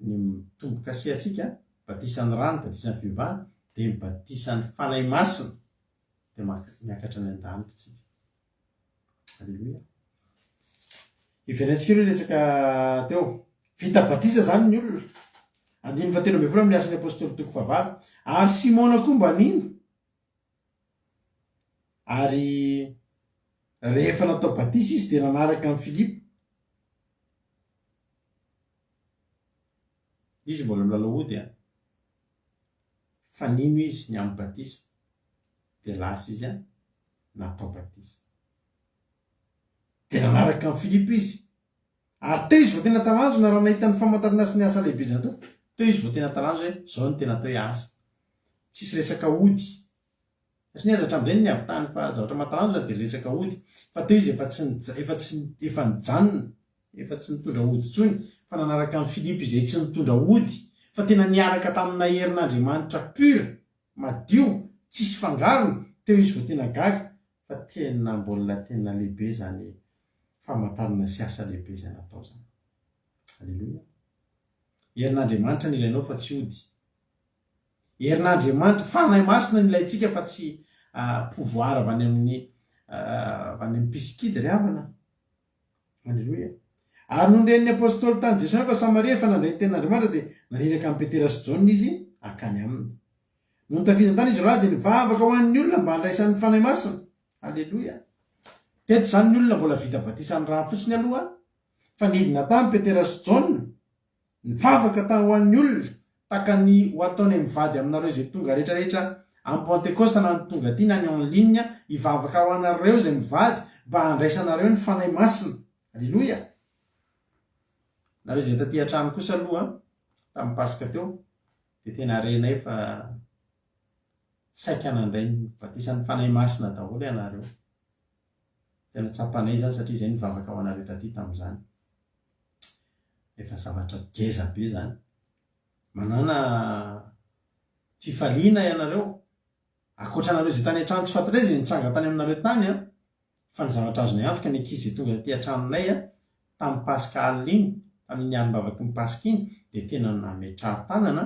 [SPEAKER 1] ny tomboka sehatsika batisa ny rano batisa ny fibebahana dia batisa ny fanahy masina dia miakatra ny an-danitra tsika halleloia iverentsika ireo resaka teo vita batisa zany ny olona andiny 17 amin'ny asan'ny apôstôly toko 9 ary Simona koa mba nino ary rehefa natao batisa izy dia nanaraka amin'ny Filipo izy mbola milalao ody fa nino izy ny amin'ny batisa dia lasa izy natao batisa dia nanaraka amin'ny Filipo izy ary teo izy vao tena talanjo na raha nahita ny famantarana sy ny asa lehibe zany teo izy vao tena talanjo hoe zao ny tena atao hoe asa tsisy resaka ody sy ny azatra amin'izay ny avy tany fa zavatra matalanjo dia resaka ody fa teo izy efa nijanona efa tsy nitondra ody tsony fa nanaraka amin'ny Filipo izay tsy nitondra ody fa tena niaraka tamina herin'Andriamanitra pura madio tsisy fangarony teo izy vao tena gaga fa tena mbola tena lehibe zany famantarana sy asa lehibe zay natao zany halleloia herin'Andriamanitra ny ilainao fa tsy ody herin'Andriamanitra fanahy masina ny ilayntsika fa tsy pouvoir avy any amin'ny mpisikady ry havana halleloia ary nondren'ny apôstôly tany Jesosy fa Samaria fa nandray ny ten'Andriamanitra dia naniraka amin'ny Petera sy Jona izy akany aminy no nitafita tany izy raha dia nivavaka ho an'ny olona mba handraisan'ny fanahy masina halleloia teto zany ny olona mbola vita batisa ny rano fotsiny aloha fa nidina tany Petera sy Jona nivavaka tany ho an'ny olona taka ny ho ataony mivady aminareo izay tonga rehetrarehetra amin'ny pentekosta na ny tonga ty na ny en ligne hivavaka ho anareo izay mivady mba handraisanareo ny fanahy masina halleloia nareo izay taty an-trano kosa aloha tamin'ny pasika teo dia tena renay fa saika nandray ny batisa ny fanahy masina daholo ianareo tena tsapanay zany satria izay nivavaka ho anareo taty tamin'izany efa zavatra geza be zany manana fifaliana ianareo akoatra anareo izay tany an-trano tsy fantatray izay nitsanga tany aminareo tany fa ny zavatra azonay antoka ny ankizy tonga taty an-tranonay tamin'ny paskaly iny, tamin'ny andro-bavaky ny paska iny, dia tena nametraha tanana,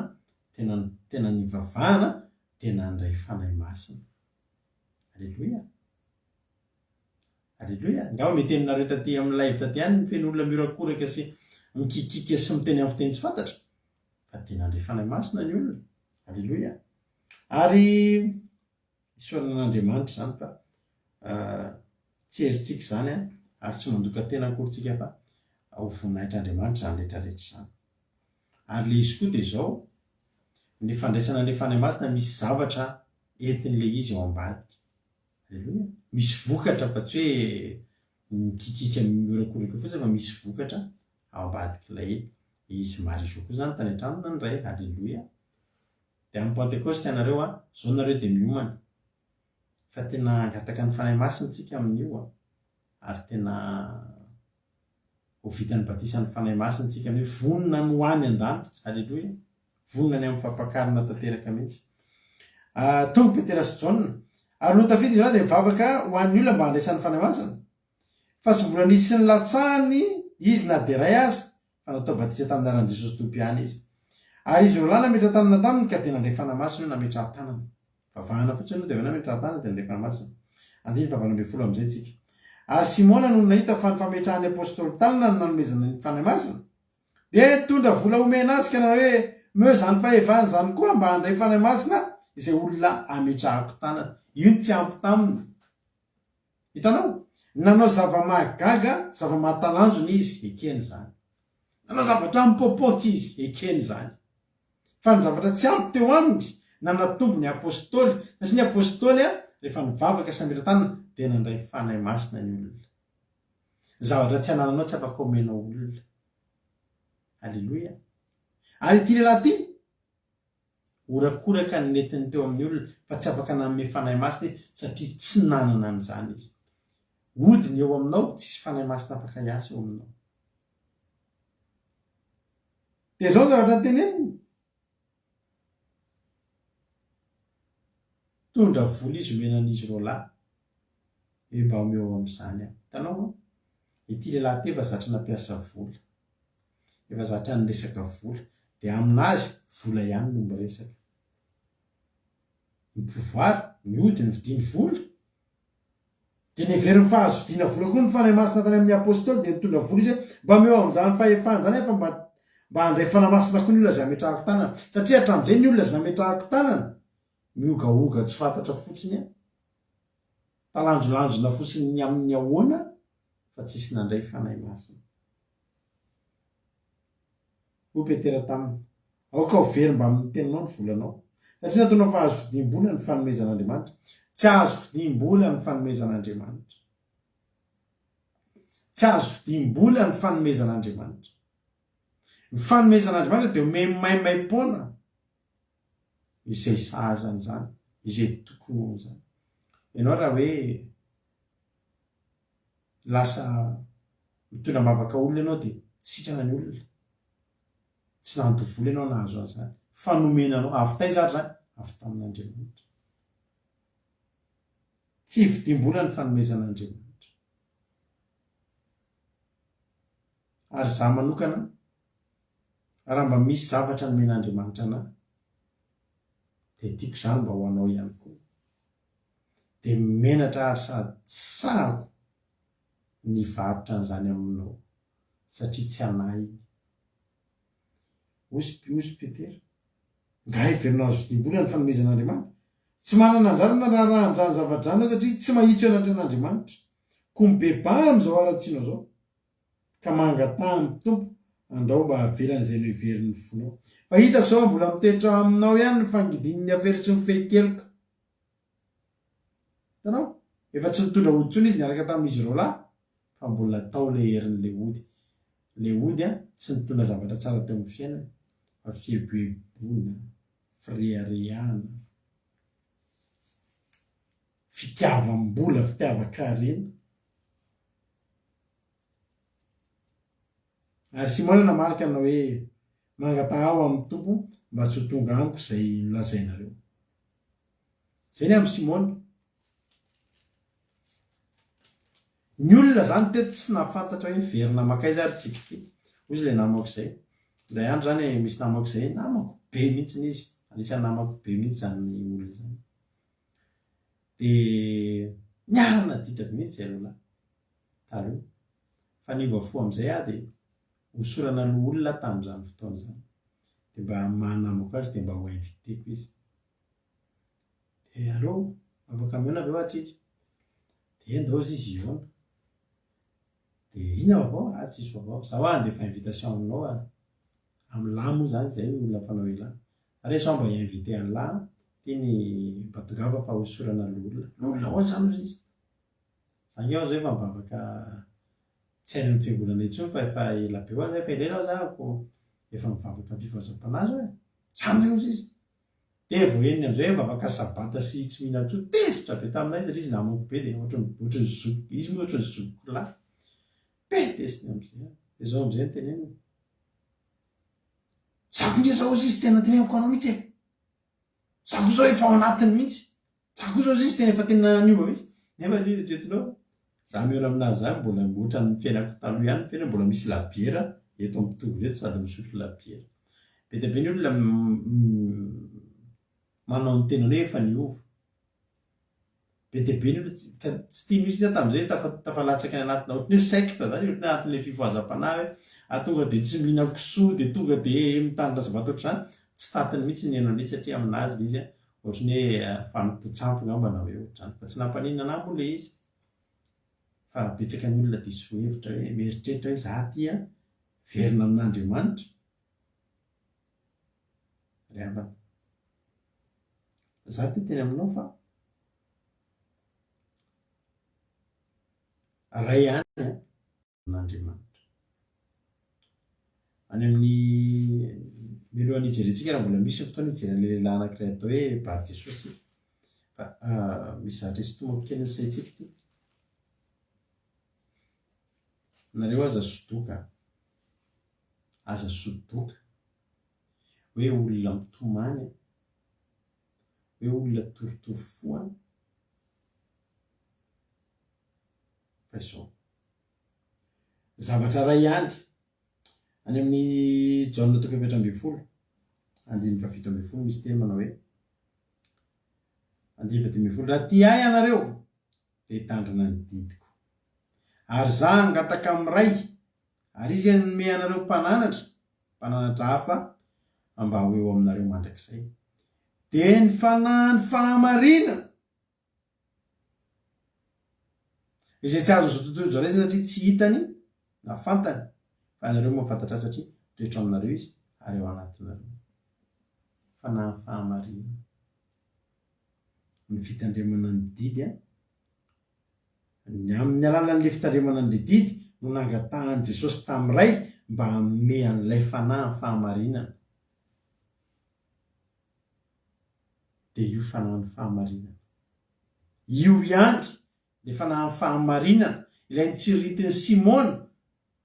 [SPEAKER 1] tena nivavahana, tena ndray fanahy masina. Alleloia. Alleloia. Ngao mety aminareo taty amin'ny live taty ihany ny feno olona miorakoraka sy mikikika sy miteny amin'ny fiteny tsy fantatra. Fa tena ndray fanahy masina ny olona. Alleloia. Ary isorana an'Andriamanitra zany fa tsy herintsika zany ary tsy mandoka tena akorintsika fa ho voninahitran'Andriamanitra zany rehetrarehetra zany. Ary le izy koa dia izao, ny fandraisana le fanahy masina misy zavatra entin'le izy ao ambadika. Alleloia. Misy vokatra fa tsy hoe mikikika miorakoraka fotsiny fa misy vokatra ao ambadik'ilay izy maro izy koa zany tany an-tranona ny ray. Alleloia. Dia amin'ny Pentecoste ianareo zao nareo dia miomana. Fa tena angataka ny fanahy masina tsika amin'io ary tena ho vitan'ny batisa ny fanahy masina tsika amin'io. Vonona ny hoany an-danitra. Alleloia. Vonona ny amin'ny fampakarina tanteraka mihitsy. Tonga Petera sy Jaona. Ary no tafidy izany dia mivavaka ho an'ny olona mba handraisan'ny fanahy masina. Fa tsy mbola nisy ny latsahany izy na dia ray aza fa natao batisa tamin'ny anaran'i Jesosy Tompiany izy. Ary izy roalahy nametraha tanana taminy ka dia nandray fanahy masina io nametraha tanana. Vavahana fotsiny io dia nametraha tanana dia nandray fanahy masina. Andiny fa 20 amin'izay tsika. Ary Simona no nahita fa ny fametrahan'ny apôstôly tanana no nanomezana ny fanahy masina. Dia tondra vola omena azy ka na hoe meo zany fahevana zany koa mba handray fanahy masina izay olona ametrahako tanana. Io ny tsy ampy taminy. Hitanao? Nanao zava-mahagaga, zava-mahatalanjona izy, ekeny zany. Nanao zavatra mipopoka izy, ekeny zany. Fa ny zavatra tsy ampy teo aminy nanatombo ny apôstôly, satria ny apôstôly rehefa nivavaka sy nametra tanana dia nandray fanahy masina ny olona. Zavatra tsy anananao tsy afaka omenao olona. Alleloia. Ary ity lehilahy ity orakoraka ny netiny teo amin'ny olona fa tsy afaka nanome fanahy masina satria tsy nanana an'izany izy. Odiny eo aminao, tsisy fanahy masina afaka hiasa eo aminao. Dia izao zavatra teneniny. Tondra vola izy omenan'izy roalahy. Mba omeo amin'izany aho. Hitanao? Ity lehilahy ity efa zatra nampiasa vola. Efa zatra niresaka vola. Dia aminazy vola ihany no miresaka. Ny pouvoir, ny odiny vidiany vola. Dia neveriny fahazo vidiana vola koa ny fanahy masina tany amin'ny apôstôly dia nitondra vola izy mba meo amin'izany fahefana zany fa mba handray fanahy masina koa ny olona izay ametrahako tanana. Satria hatramin'izay ny olona izay nametrahako tanana miogaoga tsy fantatra fotsiny talanjolanjona fotsiny amin'ny ahoana fa tsisy nandray fanahy masina. Ho Petera taminy. Aoka ho very mba amin'ny teninao ny volanao. Satria nataonao fa azo vidim-bola ny fanomezan'Andriamanitra. Tsy azo vidim-bola ny fanomezan'Andriamanitra. Tsy azo vidim-bola ny fanomezan'Andriamanitra. Ny fanomezan'Andriamanitra dia maimaimaim-poana izay sahazany zany, izay tokony zany. Ianao raha hoe lasa mitondra mavaka olona ianao dia sitrana ny olona. Tsy nanto vola ianao nahazo an'izany. Fanomenanao avy taiza ary zany? Avy tamin'Andriamanitra. Tsy vidim-bola ny fanomezan'Andriamanitra. Ary za manokana raha mba misy zavatra nomen'Andriamanitra anahy dia tiako zany mba ho anao ihany koa. Dia menatra ary sady sahako ny varotra an'izany aminao satria tsy anahy iny. Ozy Petera. Nga heverinao azo vidim-bola ny fanomezan'Andriamanitra. Tsy manana anjara na raha amin'izany zavatra zany satria tsy mahitsy anaty an'Andriamanitra. Koa mibeba amin'izao aratsianao zao. Ka mangatà amin'ny tompo andao mba havelana izay no heverin'ny fonao. Fa hitako zao mbola mitoetra aminao ihany ny fangidin'ny afery sy ny fehi-keloka. Hitanao? Efa tsy nitondra ody intsony izy niaraka tamin'izy roalahy fa mbola tao le herin'le ody. Le ody tsy nitondra zavatra tsara teo amin'ny fiainana fa fieboeboana, firehareahana, fitiavam-bola, fitiavan-karena. Ary Simona namarika anao hoe mangatao amin'ny tompo mba tsy ho tonga amiko izay nolazainareo. Izay ny amin'ny Simona. Ny olona zany teto tsy nafantatra hoe miverina makaiza ary tsika ty. Hoy izy ilay namako izay. Ilay andro zany misy namako izay namako be mihitsy izy. Anisan'ny namako be mihitsy zany ny olona zany. Dia niarana ditra mihitsy izay olona taloha. Fa nivoafoa amin'izay dia hosorana ny olona tamin'izany fotoana izany. Dia mba mahanamako azy dia mba ho inviteko izy. Dia allo, afaka miona ve ho atsika? Dia endaozy izy iona. Dia ina vaovao? Tsy isy vaovao. Zaho andefa invitation aminao amin'ny lahy moa zany izay olona mpanao ilahy. Ary sao mba invité an'ny lahy tiany batogava fa hosorana l'olona. L'olona ao zany izy. Zany aho zay efa mivavaka tsy hainy amin'ny fiangonana intsony fa efa ela be ho azy efa elena aho zahako efa mivavaka amin'ny fivazam-panahy zao e. Zany eo izy. Dia vao eniny amin'izay mivavaka sabata sy tsy mihinana tso tezitra be taminay izy. Izy namako be dia ohatrany zoko. Izy moa ohatrany zoko lahy. Be tezitra amin'izay. Dia zao amin'izay ny teneniny. Zako nge zao izy tena teneniko anao mihitsy e. Zako zao efa ao anatiny mihitsy. Zako zao izy tena efa tena niova mihitsy. Nefa ny retinao. Za miona aminazy zany mbola ohatrany fiainako taloha ihany ny fiainana mbola misy labiera eto amin'ny tongo reto sady misotro labiera. Be dia be ny olona manao ny tenany hoe efa niova. Be dia be ny olona ka tsy tia mihitsy tamin'izay tafalatsaka ny anatina ohatran'ny hoe secte zany ohatran'ny anatin'ilay fifohazam-panahy hoe tonga dia tsy mihina kisoa dia tonga dia mitandra zavatra ohatr'izany. Tsy tatiny mihitsy ny enao satria aminazy ilay izy ohatrany hoe fanompontsampo ngamba na hoe ohatr'izany. Fa tsy nampaninana anahy moa ilay izy. Fa betsaka ny olona diso hevitra hoe mieritreritra hoe za ty verina amin'Andriamanitra. Ry abana. Za ty teny aminao fa ray ihany amin'Andriamanitra. Any amin'ny mialohan'ny hijerentsika raha mbola misy fotoana hijerena ilay lehilahy anankiray atao hoe Bar Jesosy. Fa misy zavatra hisintomako kely ny saintsika ity. Nareo aza sodoka. Aza sodoka. Hoe olona mitomany. Hoe olona toritory fo. Fa izao. Zavatra ray ihany. Any amin'ny Jaona 17:20. 17:20 misy teny manao hoe 17:20. Raha tia ahy ianareo dia hitandrina ny didiko. Ary za hangataka amin'ny ray. Ary izy hanome anareo mpananatra hafa mba ho eo aminareo mandrakizay. Dia ny fanahy ny fahamarinana. Izay tsy azo izao tontolo izao rehetra satria tsy hitany na fantany. Fa ianareo mahafantatra azy satria toetra aminareo izy ary ao anatinareo. Fanahy ny fahamarinana. Ny fitandremana ny didy amin'ny alalan'ilay fitandremana an'ilay didy no nangatahany Jesosy tamin'iray mba hanome an'ilay fanahy ny fahamarinana. Dia io fanahy ny fahamarinana. Io ihany dia fanahy ny fahamarinana ilay nitsiritin'ny Simona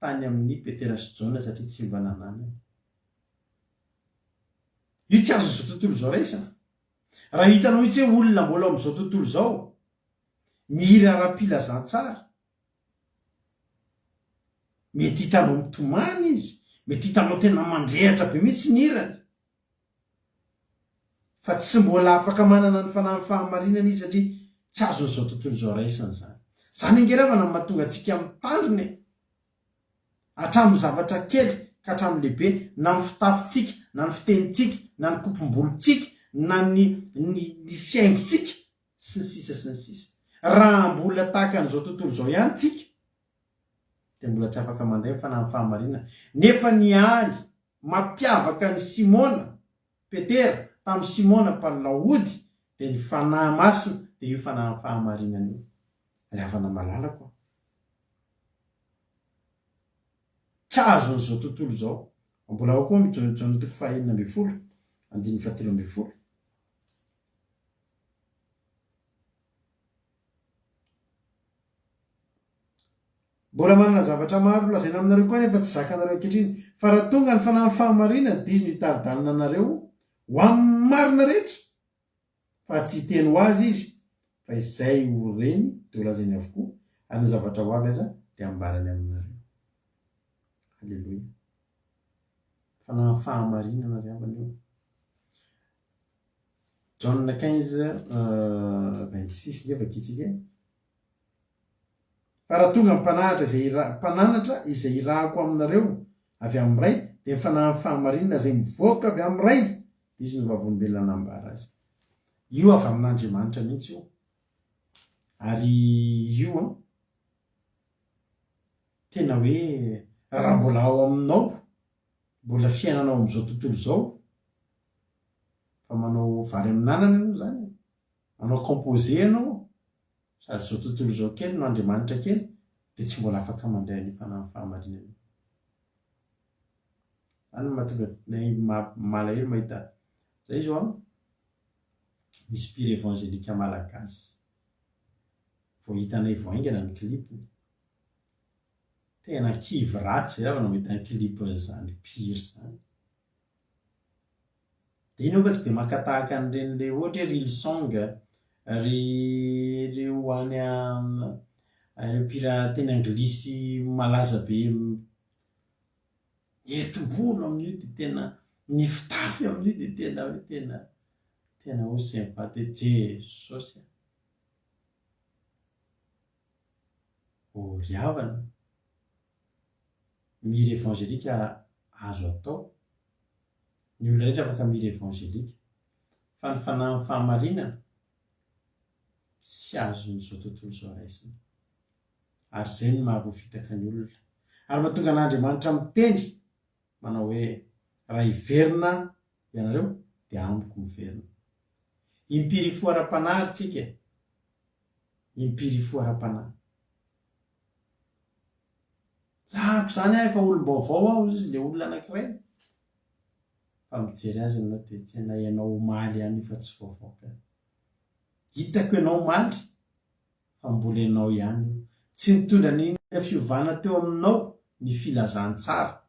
[SPEAKER 1] tany amin'ny Petera sy Jaona satria tsy mba nananany. Io tsy azo izao tontolo izao raisina. Raha hitanao mihitsy hoe olona mbola amin'izao tontolo izao mihiry ara-pilazantsara. Mety hitanao mitomany izy. Mety hitanao tena mandrehatra be mihitsy ny hirany. Fa tsy mbola afaka manana ny fanahy ny fahamarinana izy satria tsy azo izao tontolo izao raisina zany. Zany angeravana ny mahatonga antsika mitandrina hatramin'ny zavatra kely ka hatramin'ny lehibe, na ny fitafintsika, na ny fitenitsika, na ny kopom-bolontsika, na ny fiaingontsika sy ny sisa sy ny sisa. Raha mbola tahaka an'izao tontolo izao ihany tsika dia mbola tsy afaka mandray fanahy ny fahamarinana. Nefa ny hany mampiavaka ny Simona Petera tamin'ny Simona Mpalaody dia ny fanahy masina dia io fanahy ny fahamarinana io. Ry havana malalako. Tsy azo an'izao tontolo izao. Mbola ao koa Jaona 5:20, 17:20. Mbola manana zavatra maro lazaina aminareo koa nefa tsy zakanareo ankehitriny. Fa raha tonga ny fanahy ny fahamarinana dia izy mitari-dalana anareo ho amin'ny marina rehetra. Fa tsy hiteny ho azy izy fa izay ho reny dia ho lazainy avokoa. Ary ny zavatra ho avy aza dia ambarany aminareo. Halleloia. Fanahy fahamarinana ry havana io. John 15:26 nge vakitsika. Fa raha tonga mpananatra izay irahako aminareo avy amin'ny ray, dia fanahy fahamarinana izay mivoaka avy amin'ny ray, izy no vavolombelona nambara azy. Io avy amin'Andriamanitra mihitsy io. Ary io tena hoe raha mbola ao aminao, mbola fiainanao amin'izao tontolo izao, fa manao vary amin'anana ianao zany, manao composé ianao, sady izao tontolo izao kely no Andriamanitra kely, dia tsy mbola afaka mandray ny fanahy fahamarinana. Any mahatonga malahelo mahita zay zao misy mpira évangélika malagasy vao hitanay voaingana ny klipiny, tena kivy ratsy zay raha no mahita ny klipin'izany mpira zany. Dia ino fa tsy dia makatahaka an'ireny le ohatra hoe real song, ry ho any mpira teny anglisy malaza be etim-bolo amin'io, dia tena ny fitafy amin'io dia tena hoe tena ho izay mivaty hoe Jesosy. Ry havana, mira évangélika azo atao, ny olona rehetra afaka mira évangélika, fa ny fanahy fahamarinana tsy azon'izao tontolo izao raisina. Ary izay no mahavoafitaka ny olona. Ary mahatonga an'Andriamanitra miteny manao hoe raha hiverina ianareo dia amiko miverina. Impiry fo ara-panahy tsika, impiry fo ara-panahy. Zahako zany efa olom-baovao aho izy le olona anankiray, fa mijery azy ianao dia tena ianao maly ihany fa tsy vaovao ka. Hitako ianao maly fa mbola ianao ihany, tsy mitondra ny fiovana teo aminao ny filazantsara,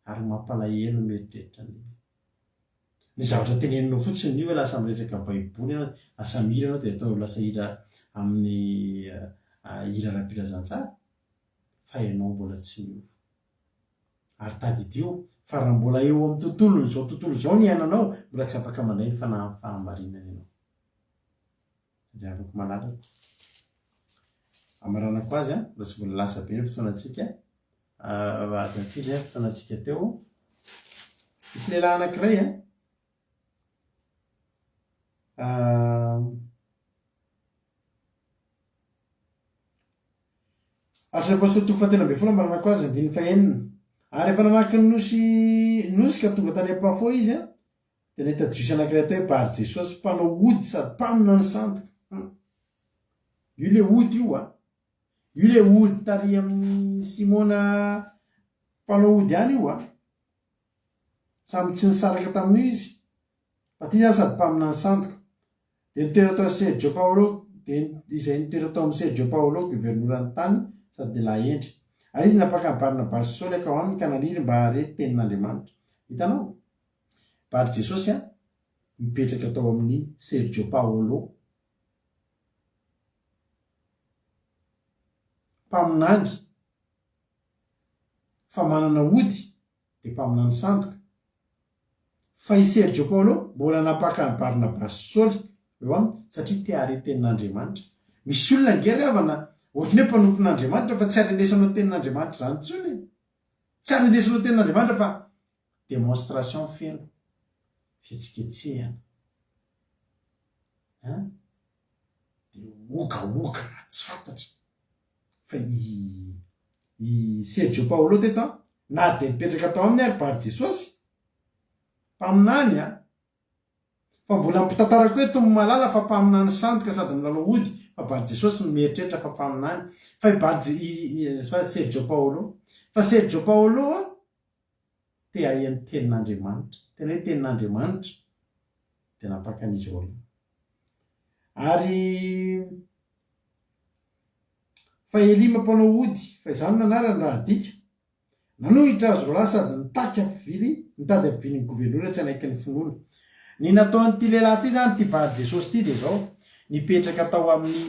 [SPEAKER 1] ary mampalahelo mieritreritra ny zavatra teneninao fotsiny io hoe lasa miresaka baiboly ianao, lasa mihira ianao dia atao lasa hira amin'ny hira ara-pilazantsara, fa ianao mbola tsy miova. Ary tadidio fa raha mbola eo amin'ny tontolo izao ny iainanao, mbola tsy afaka mandray ny fanahy fahamarinana ianao. Dia afaka malalaka amaranako azy mbola tsy mbola lasa be ny fotoanantsika, adiny firy zay fotoanantsika teo. Misy lehilahy anankiray Asa apôstôly toko fahatelo ambin'ny folo amaranako azy 9:1. Ary efa namaky ny nosy ka tonga tany Epafo izy dia nahita jiosy anankiray atao hoe Bar Jesosy, mpanao ody sady mpamina ny sandoka. Io le ody io io le ody tary amin'ny Simona mpanao ody ihany io samy tsy nisaraka tamin'io izy, fa ty zany sady mpamina ny sandoka. Dia nitoera tao Sergio Paolo, dia izay nitoera tao amin'ny Sergio Paolo governoran'ny tany sady lehilahy endry. Ary izy napaka ny Barnabasy Saoly akao aminy ka naniry mba harety tenin'Andriamanitra. Hitanao, Bar Jesosy mipetraka tao amin'ny Sergio Paolo, mpaminany fa manana ody dia mpamina ny sandoka. Fa i Sergio Paolo mbola napaka ny Barnabasy Saoly satria te harety tenin'Andriamanitra. Misy olona ngery havana ohatran'ny hoe mpanompon'Andriamanitra fa tsy arenesanao tenin'Andriamanitra zany intsony, tsy arenesanao tenin'Andriamanitra fa démonstration feno, fihetsiketsehana, dia ogaoga tsy fantatra. Fa i Sergio Paolo teto na dia mipetraka tao aminy ary Bar Jesosy mpaminany fa mbola mpitantarako hoe tomy malala fa mpaminany sandoka sady milalao ody, fa Bar Jesosy mieritreritra fa mpaminany. Fa Sergio Paolo, fa Sergio Paolo te ahay amin'ny tenin'Andriamanitra, tena hoe tenin'Andriamanitra dia napaka an'izy olona. Ary fa Elima mpanao ody, fa izany no anarany raha adika, nanohitra azy roalahy sady nitady ampiviry ny governoura tsy anaiky ny finoana. Ny nataon'ity lehilahy ity zany ty Bar Jesosy ity dia izao nipetraka tao amin'ny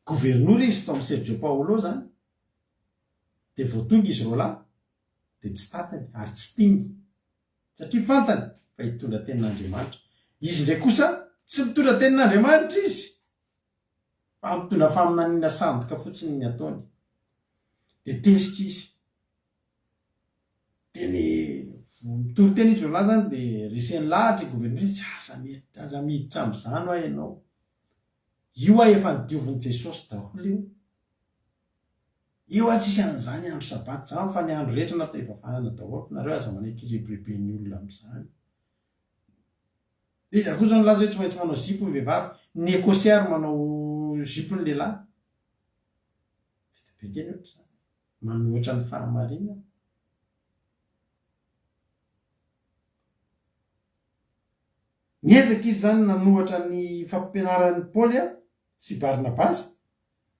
[SPEAKER 1] gouvernoura izy to amin'ny Sergio Paulo zany dia voatonga izy roa lahy dia tsy tatany ary tsy tiany satria fantany fa hitondra tenin'Andriamanitra. Izy ndray kosa tsy mitondra tenin'Andriamanitra izy fa mitondra faminaniana sandoka fotsiny ny ataony dia tezitra izy dia ny mitory teny izy roa lahy zany dia reseny lahatra gouvernoura izy tsy aza miditra amin'izany ho ianao. Io efa nidiovin' Jesosy daholo io tsisy an'izany andro sabaty zany fa ny andro rehetra natao ivavahana daholo nareo aza manaiky ny olona amin'izany. Dia izy koa zany laza hoe tsy maintsy manao zipo ny vehivavy, ny ekosiary manao zipo ny lehilahy. Vita be kely ohatra zany manohitra ny fahamarinana. Niezaka izy zany nanohatra ny fampianaran'ny Paoly sy Barnabasy,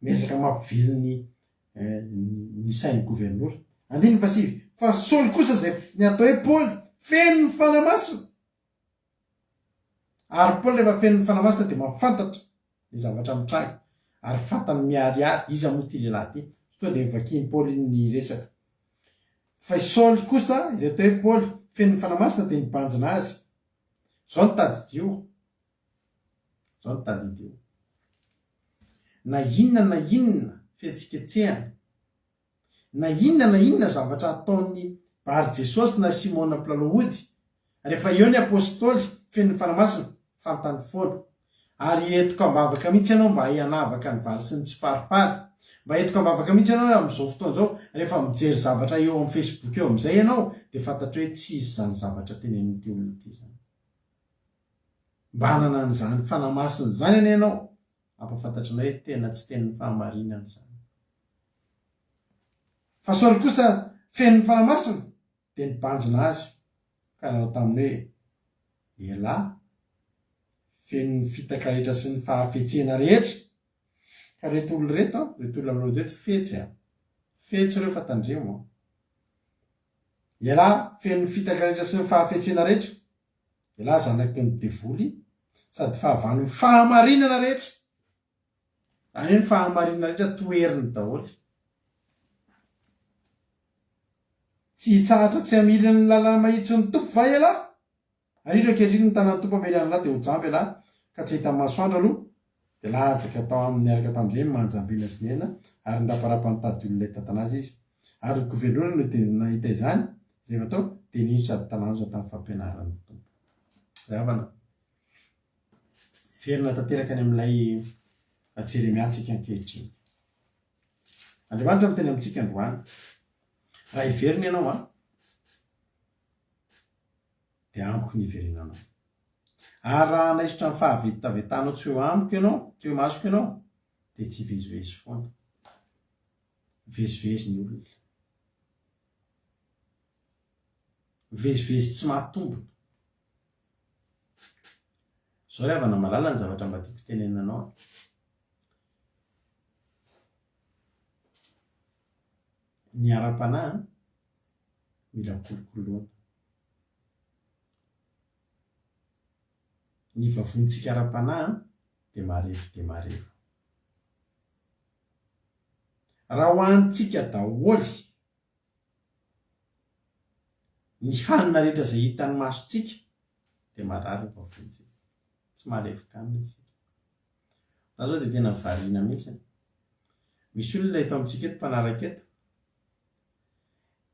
[SPEAKER 1] niezaka mampivily ny sain'ny gouvernoura. Andiny pasivy fa Saoly kosa zay ny atao hoe Paoly feno ny fanamasina. Ary Paoly rehefa feno ny fanamasina dia mafantatra ny zavatra mitranga ary fantany miariary iza moa ty lehilahy ty. Soa dia mivakiny Paoly ny resaka. Fa Saoly kosa izay atao hoe Paoly feno ny fanamasina dia nibanjina azy. Zao no tadidio. Na inona fihetsiketsehana, na inona zavatra ataon'ny Bar Jesosy na Simona Mpilalahody, rehefa eo ny apôstôly feno ny fanamasina fantany foana. Ary etoka ambavaka mihitsy ianao mba hianavaka ny vary sy ny tsiparipary, mba etoka ambavaka mihitsy ianao amin'izao fotoana zao rehefa mijery zavatra eo amin'ny Facebook eo amin'izay ianao dia fantatra hoe tsy izy zany zavatra tenenin'ity olona ity zany. Mba hanana an'izany fanamasina zany anie ianao ampafantatra anao hoe tena tsy tenin'ny fahamarinana zany. Fa Saoly kosa feno ny fanamasina dia nibanjina azy ka nanao taminy hoe elahy feno ny fitakarehetra sy ny fahafetsehana rehetra ka reto olona reto amin'olo reto fetsy reo fa tandremo. Elahy feno ny fitakarehetra sy ny fahafetsehana rehetra, elahy zanaky ny devoly sady fahavano ny fahamarinana rehetra. Any ny fahamarinana rehetra toeriny daholo. Tsy hitsahatra tsy hamily ny lalàna mahitsy ny tompo va elahy? Arindro ankehitriny ny tanàn'ny tompo amely an'lahy dia ho jamby elahy ka tsy hita masoandro aloha dia latsaka tao amin'ny miaraka tamin'izay manjambina sy ny ena ary niraparapany tady olona tantanazy izy. Ary ny gouvernoura no dia nahita izany izay fatao dia nino sady talanjona tamin'ny fampianaran'ny tompo. Zavana ferina tanteraka any amin'ilay Jeremiatsika ankehitriny. Andriamanitra miteny amintsika androany, raha hiverina ianao dia amiko ny hiverenanao. Ary raha naisotra ny fahavetavetanao tsy ho amiko ianao, tsy ho masoko ianao, dia tsy vezivezy foana. Vezivezy ny olona. Vezivezy tsy mahatombona. Zao ry havana malala ny zavatra mba tiako tenenanao. Ny ara-panahy mila kolokoloana. Ny vavontsika ara-panahy dia maharevo. Raha ho antsika daholo ny hanina rehetra izay hitan'ny masontsika dia marary ny vavontsika. Tsy mahalevon-kanina isika. Za zao dia tena variana mihitsy. Misy olona eto amintsika eto mpanaraka eto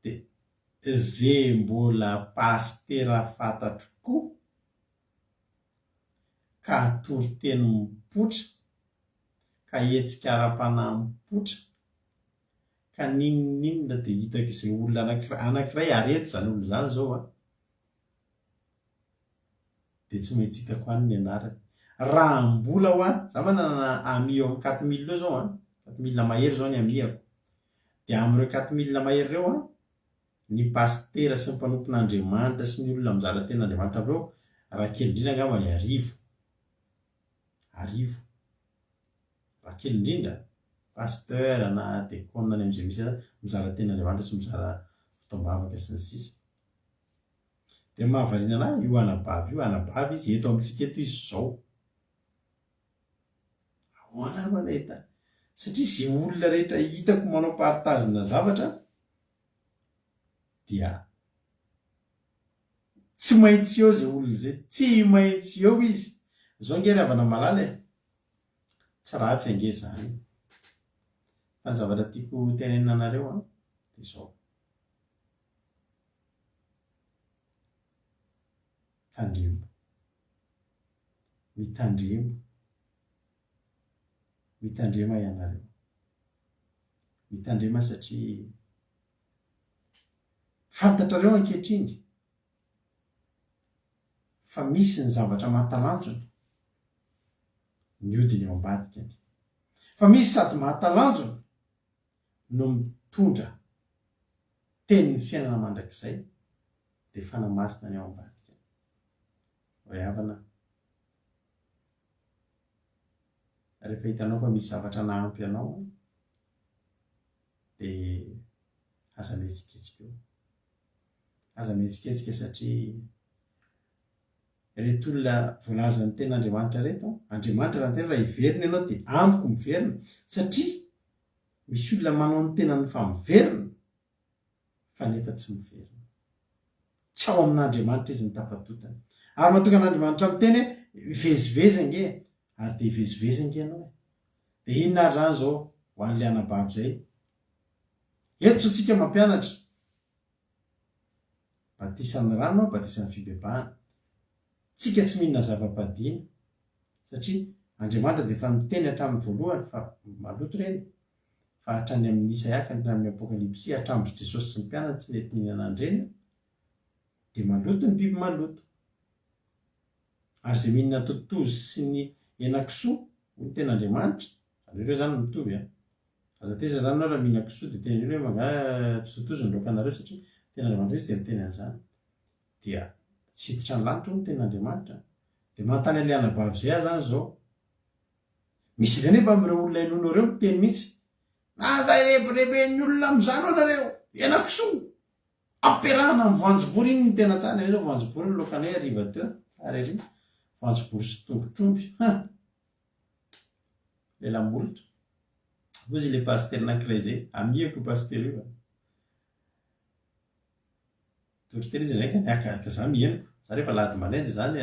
[SPEAKER 1] dia izay mbola pastera fantatro koa ka atory teny mipotra ka hetsika ara-panahy mipotra ka ninona dia hitako izay olona anankiray areto zany olona zany zao dia tsy maintsy hitako any ny anarany. Raha mbola ho za manana ami eo amin'ny 4000 eo zao 4000 mahery zao ny amiako. Dia amin'ireo 4000 mahery ireo ny pastera sy ny mpanompon'Andriamanitra sy ny olona mizara tenin'Andriamanitra amin'ireo raha kely indrindra angamba ny 1000. Raha kely indrindra pasteur na dekona any amin'izay misy mizara tenin'Andriamanitra sy mizara fotoam-bavaka sy ny sisa. Dia mahavariana anahy io anabavy izy eto amintsika eto izy zao. Ahoana manahita satria zay olona rehetra hitako manao partazina zavatra dia tsy maintsy eo zay olona zay, tsy maintsy eo izy. Zao nge ravana malala e, tsy ratsy ange zany. Fa ny zavatra tiako tenenina anareo dia zao: tandremo, mitandremo, mitandrema ianareo, mitandrema satria fantatrareo ankehitriny fa misy ny zavatra mahatalanjona miodiny eo ambadikany, fa misy sady mahatalanjona no mitondra tenin'ny fiainana mandrakizay dia fanamasina ny eo ambadikany. Hoe havana rehefa hitanao fa misy zavatra nahampy anao dia aza mihetsiketsika eo, aza mihetsiketsika satria reto olona voalazan'ny ten'Andriamanitra reto, Andriamanitra raha tena raha hiverina ianao dia amiko miverina, satria misy olona manao ny tenany fa miverina fa nefa tsy miverina. Tsy ao amin'Andriamanitra izy ny tafadotany. Ary mahatonga an'Andriamanitra miteny hoe ivezivezy ange, ary dia ivezivezy ange ianao. Dia inona ary zany zao ho an'ilay anabavy zay? Eto so tsika mampianatra, batisan'ny rano, batisan'ny fibebahana. Tsika tsy mihinana zava-padina satria Andriamanitra dia efa miteny hatramin'ny voalohany fa maloto reny, fa hatrany amin'ny Isaiaka, hatrany amin'ny Apokalipsy, hatramin'ny Jesosy sy ny mpianany tsy nety mihinana andreny dia maloto ny biby maloto. Ary izay mihinana totozy sy ny henan-kisoa ny ten'Andriamanitra, ireo zany mitovy aza teza zany nao raha mihina kisoa dia tena hoe manga tsy totozy ny laokanareo satria ten'Andriamanitra izy dia miteny an'izany, dia tsy hiditra ny lanitra ny ten'Andriamanitra. Dia manontany an'ilay anabavy zay zany zao, misy ireny efa amin'ireo olona inoana ireo miteny mihitsy: nazay rebereben'ny olona amin'izany ao nareo, henan-kisoa ampiarahana amin'ny voanjobory. Iny ny tena tsara zao, voanjobory ny laokanay hariva teo, tsara ery, voanjobory sy tongotr'omby. Lelamolotra vozy ilay pasteur anankiray zay, amiako pasteur io toritena izy ndraiky niakaka za miheniko, za rehefa lahady manendy zany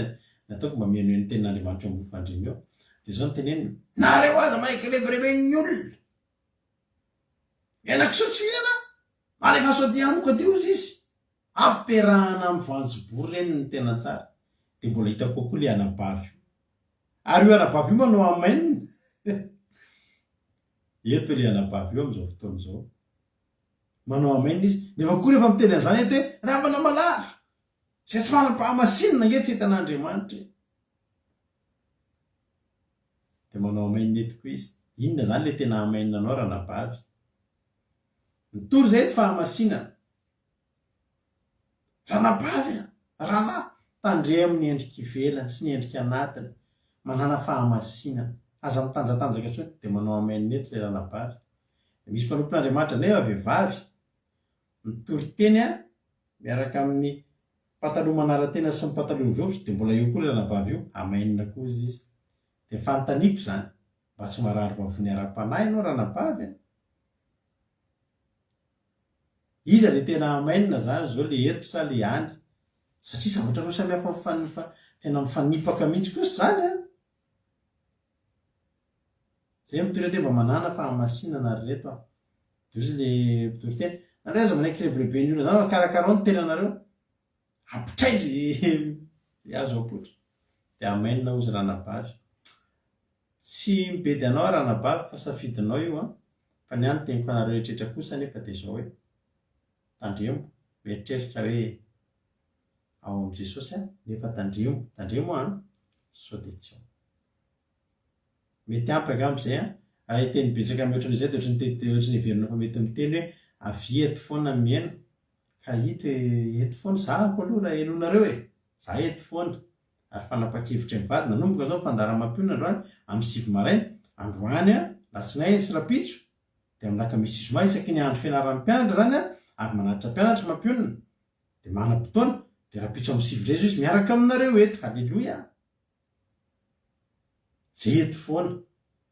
[SPEAKER 1] nataoko mba mihaino ny tenin'Andriamanitra eo ambony eo. Dia zao ny teneniny: nareo aza manaiky rebereben'ny olona, henan-kisoa tsy mihinana, alefa saody amiko adio izy, ampiarahana amin'ny voanjobory reny ny tena tsara. Dia mbola hitako koa ilay anabavy io, ary io anabavy io manao amainina. Eto ilay anabavy io amin'izao fotoana izao, manao amainina izy, nefa koa rehefa miteny an'izany eto hoe ravana malala, izay tsy manam-pahamasinina ange tsy hitan'Andriamanitra. Dia manao amainina eto koa izy. Inona zany ilay tena amainina anao ranabavy? Mitory izay eto fahamasinana. Ranabavy rana tandre amin'ny endrika ivelany sy ny endrika anatiny, manana fahamasinana, aza mitanjatanjaka tsoa dia manao amainina eto ilay ranabavy. Misy mpanompon'Andriamanitra nefa vehivavy mitory teny miaraka amin'ny pataloha manara-tena sy ny pataloha vovitra, dia mbola eo koa ilay ranabavy io, amainina koa izy. Dia fanontaniako zany, mba tsy marary vavony ara-panahy ianao ranabavy? Iza dia tena amainina zany zao, le eto sa le any? Satria zavatra roa samihafa tena mifanipaka mihitsy kosa zany. Zay mitory mba manana fahamasinana ary reto aho. Dia ozy le mitory teny: nareo aza manaiky rebereben'ny olona, zany karakara ny tenanareo, apotray zay azo apotra. Dia amainina ozy ranabavy. Tsy mibedy anao ranabavy fa safidinao io fa ny any teniko anareo rehetrarehetra kosa nefa dia zao hoe tandremo, mieritreritra hoe ao amin'i Jesosy nefa tandremo sao dia tsy ao. Mety ampy angamizay ary teny betsaka mihoatran'izay dia ohatran'ny heverina fa mety miteny hoe avy eto foana miaina, ka hita hoe eto foana zahako aloha raha henonareo za eto foana. Ary fanapa-kevitra mivady nanomboka zao fandaharam-mampiona androany amin'ny 7 maraina, androany latsinainy sy rapitso, dia amin'ny alakamisy zoma isaky ny andro fianaran'ny mpianatra zany ary manatitra mpianatra mampionana, dia manam-potoana, dia rapitso amin'ny 7 indray izy miaraka aminareo eto. Halleloia! Zay eto foana.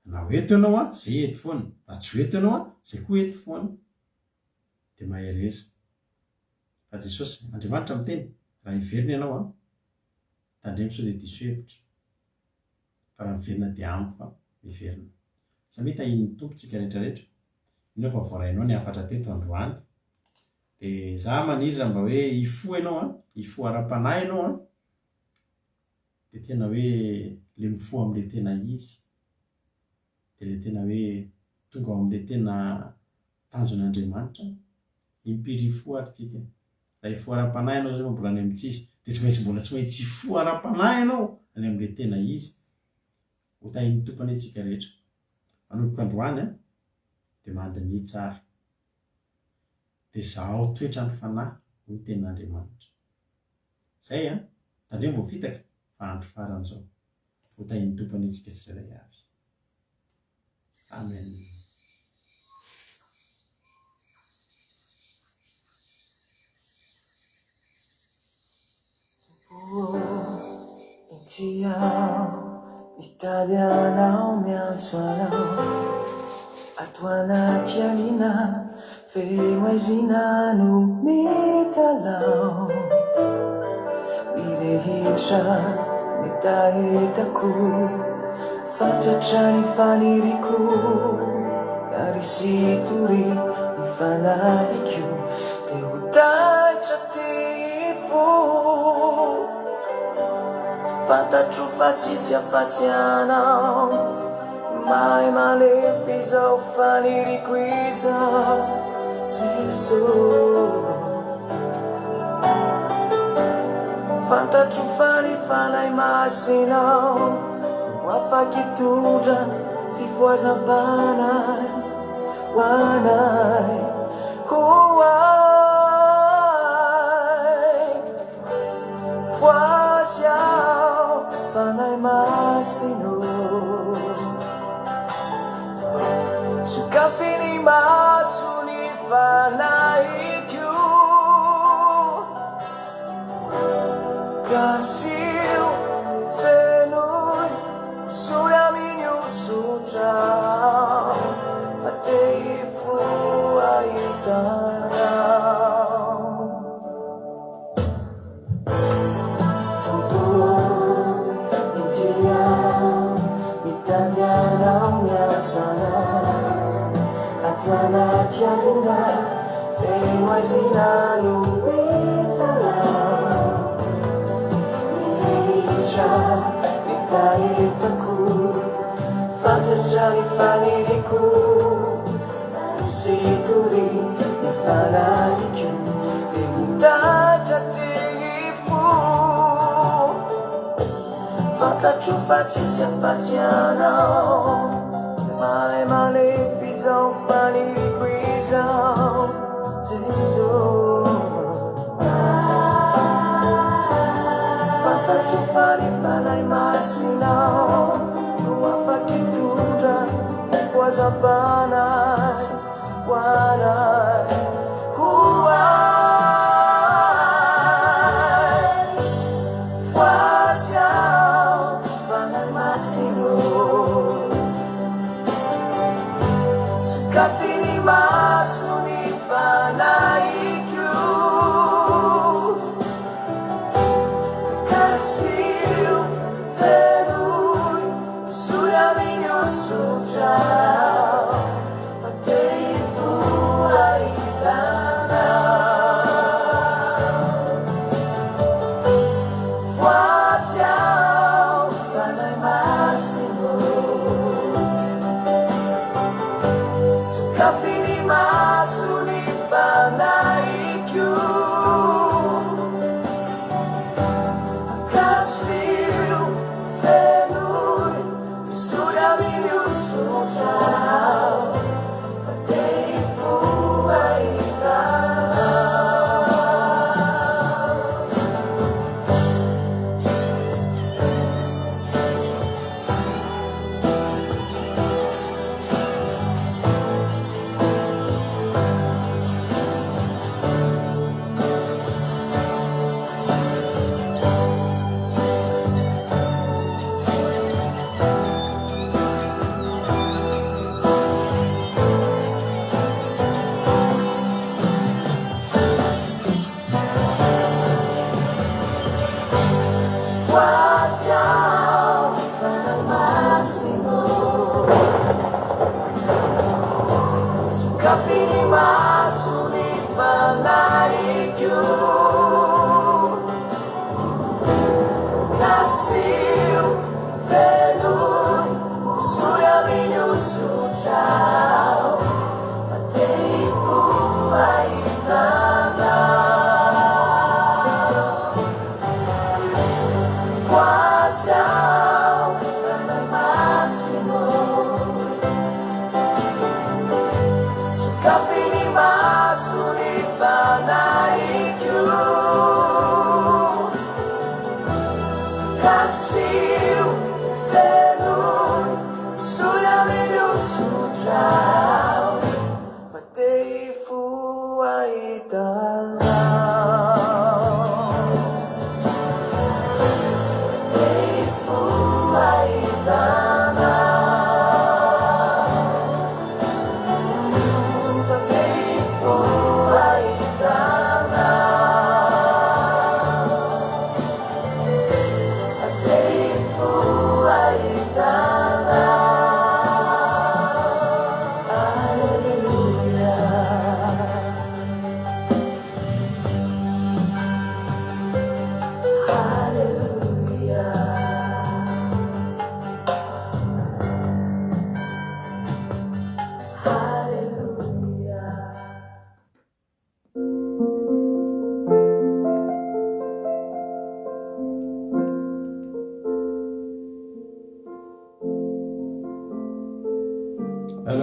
[SPEAKER 1] na hoeto ianao a zay eto foana, na tsy hoeto ianao a zay koa eto foana, de mahereza. Fa Jesosy Andriamanitra miteny raha hiverina ianao a tandremo sao de diso hevitra, fa raha miverina de ampy fa miverina. Samita iny tompontsika rehetrarehetra, ino fa voarainao ny afatra teto androany, de za maniry mba hoe hifo ianao a, hifo ara-panahy ianao a, de tena hoe le mifo am'le tena izy, de le tena hoe tonga ao am'le tena tanjon'Andriamanitra, impiry fo ary tsika. Raha hifo ara-panahy ianao zay mbola any amin'tsisy, de tsy maintsy mbola tsy maintsy hifo ara-panahy ianao any am'le tena izy. Ho tahin'ny tompony tsika rehetra manomboka androany a de mandiny tsara, de zaho toetra ny fanahy no tenin'Andriamanitra. Zay a tandremo vao fitaka fa andro faran'izao. Ho tahin'ny tompony tsika tsirairay avy. Amen.
[SPEAKER 4] Mitady anao miantso anao ato anaty alina femoizina no mitalao mirehitra mitahetako fatratra ny faniriko ary sy tory ny fanahiko te ho taitra tifo fantatro fa tsisy afatsy anao mahay malefy izao faniriko izao Jesosy. Fantatro fa ny fanahy masinao no afaky tondra fifoazam-panay hoanay hoay voazy aho fanahy masino sokafiny maso ny fanahiko kasio fenoy soya minyo sutrao ateifu aitarao Atwana tiana femoizina no mitalao mirehitra mitahetako fatratra ny faniriko sy tory ny fanahiko de mitatra tifo fantatro fa tsisy afatsy anao mahay malefy izao faniriko izao Jesosy. Fantatro fa ny fanahy masinao no afaky tondra fifoazam-panay hoanay hoay voazy aho fanahy masino sokafiny maso ny fanahiko kasio fenoy soya minyo sutrao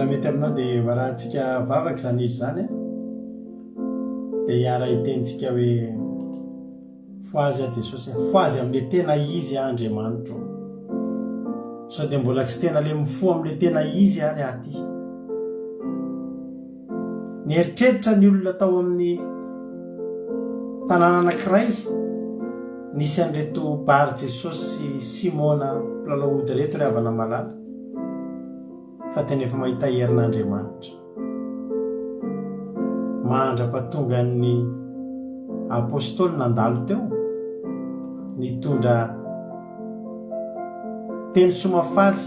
[SPEAKER 1] raha mety aminao dia varahantsika vavaka zany izy zany dia hiara hitentsika hoe foazy a Jesosy, foazy amin'le tena izy Andriamanitro, sao dia mbola tsy tena le mifo amin'le tena izy any aty. Ny eritreritra ny olona tao amin'ny tanàna anankiray nisy an'ireto Bar Jesosy Simona mpilalao ody reto ry havana malala fa tena efa mahita herin'Andriamanitra. Mandra-pahatonga ny apôstôly nandalo teo nitondra teny somafaly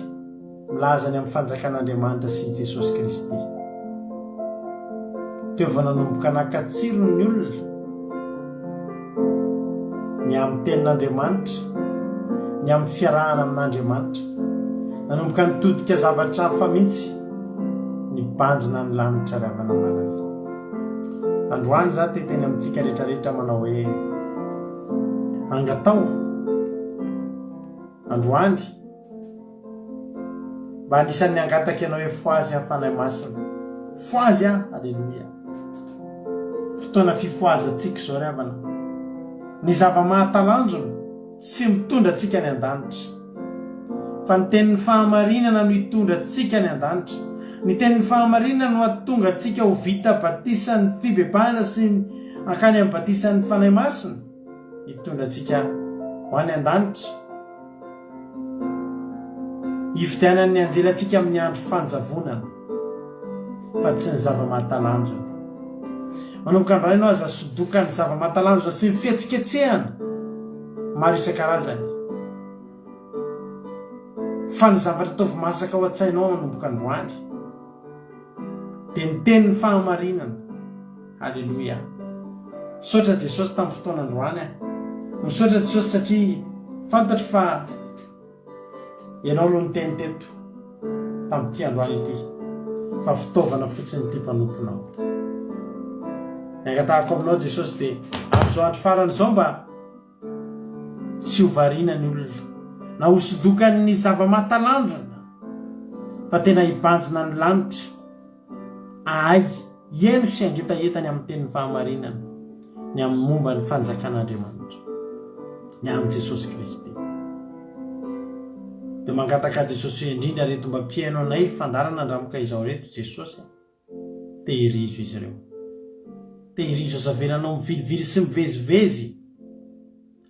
[SPEAKER 1] milazany amin'ny fanjakan'Andriamanitra sy Jesosy Kristy. Teo vao nanomboka nakatsiro ny olona ny amin'ny tenin'Andriamanitra, ny amin'ny fiarahana amin'Andriamanitra, nanomboka nitodika zavatra hafa mihitsy ny banjina ny lanitra ry havana malala. Androany za te teny amintsika rehetrarehetra manao hoe angatao androany mba anisan'ny angataka ianao hoe foazy hafanahy masina. Foazy a, aleluia. Fotoana fifoazantsika zao ry havana, ny zava-mahatalanjona sy mitondra antsika ny an-danitra, fa ny tenin'ny fahamarinana no hitondra antsika ny an-danitra. Ny tenin'ny fahamarinana no hatonga antsika ho vita batisan'ny fibebahana sy akany amin'ny batisan'ny fanahy masina, hitondra antsika ho any an-danitra, hividianan'ny anjelantsika amin'ny andro fanjavonana, fa tsy ny zava-mahatalanjona. Manomboka androany ianao aza sodoka ny zava-mahatalanjona sy ny fihetsiketsehana maro isan-karazany, fa ny zavatra ataovy masaka ao an-tsainao manomboka androany dia ny tenin'ny fahamarinana. Halleluia. Misaotra Jesosy tamin'ny fotoana androany a. Misaotra Jesosy satria fantatro fa ianao aloha ny teny teto tamin'ity androany ity, fa fitaovana fotsiny ity mpanomponao. Niangatahako aminao Jesosy dia amin'izao andro farany izao mba tsy ho variana ny olona na hosodokany ny zava-mahatalanjona, fa tena hibanjina ny lanitra. Ay, eno sy angetahetany amin'ny tenin'ny fahamarinana, ny amin'ny momba ny fanjakan'Andriamanitra, ny amin'ny Jesosy Kristy. Dia mangataka Jesosy indrindra reto mba mpiaino anay fandarana andramoka izao reto Jesosy, tehirizo izy ireo. Tehirizo azavenanao mivilivily sy mivezivezy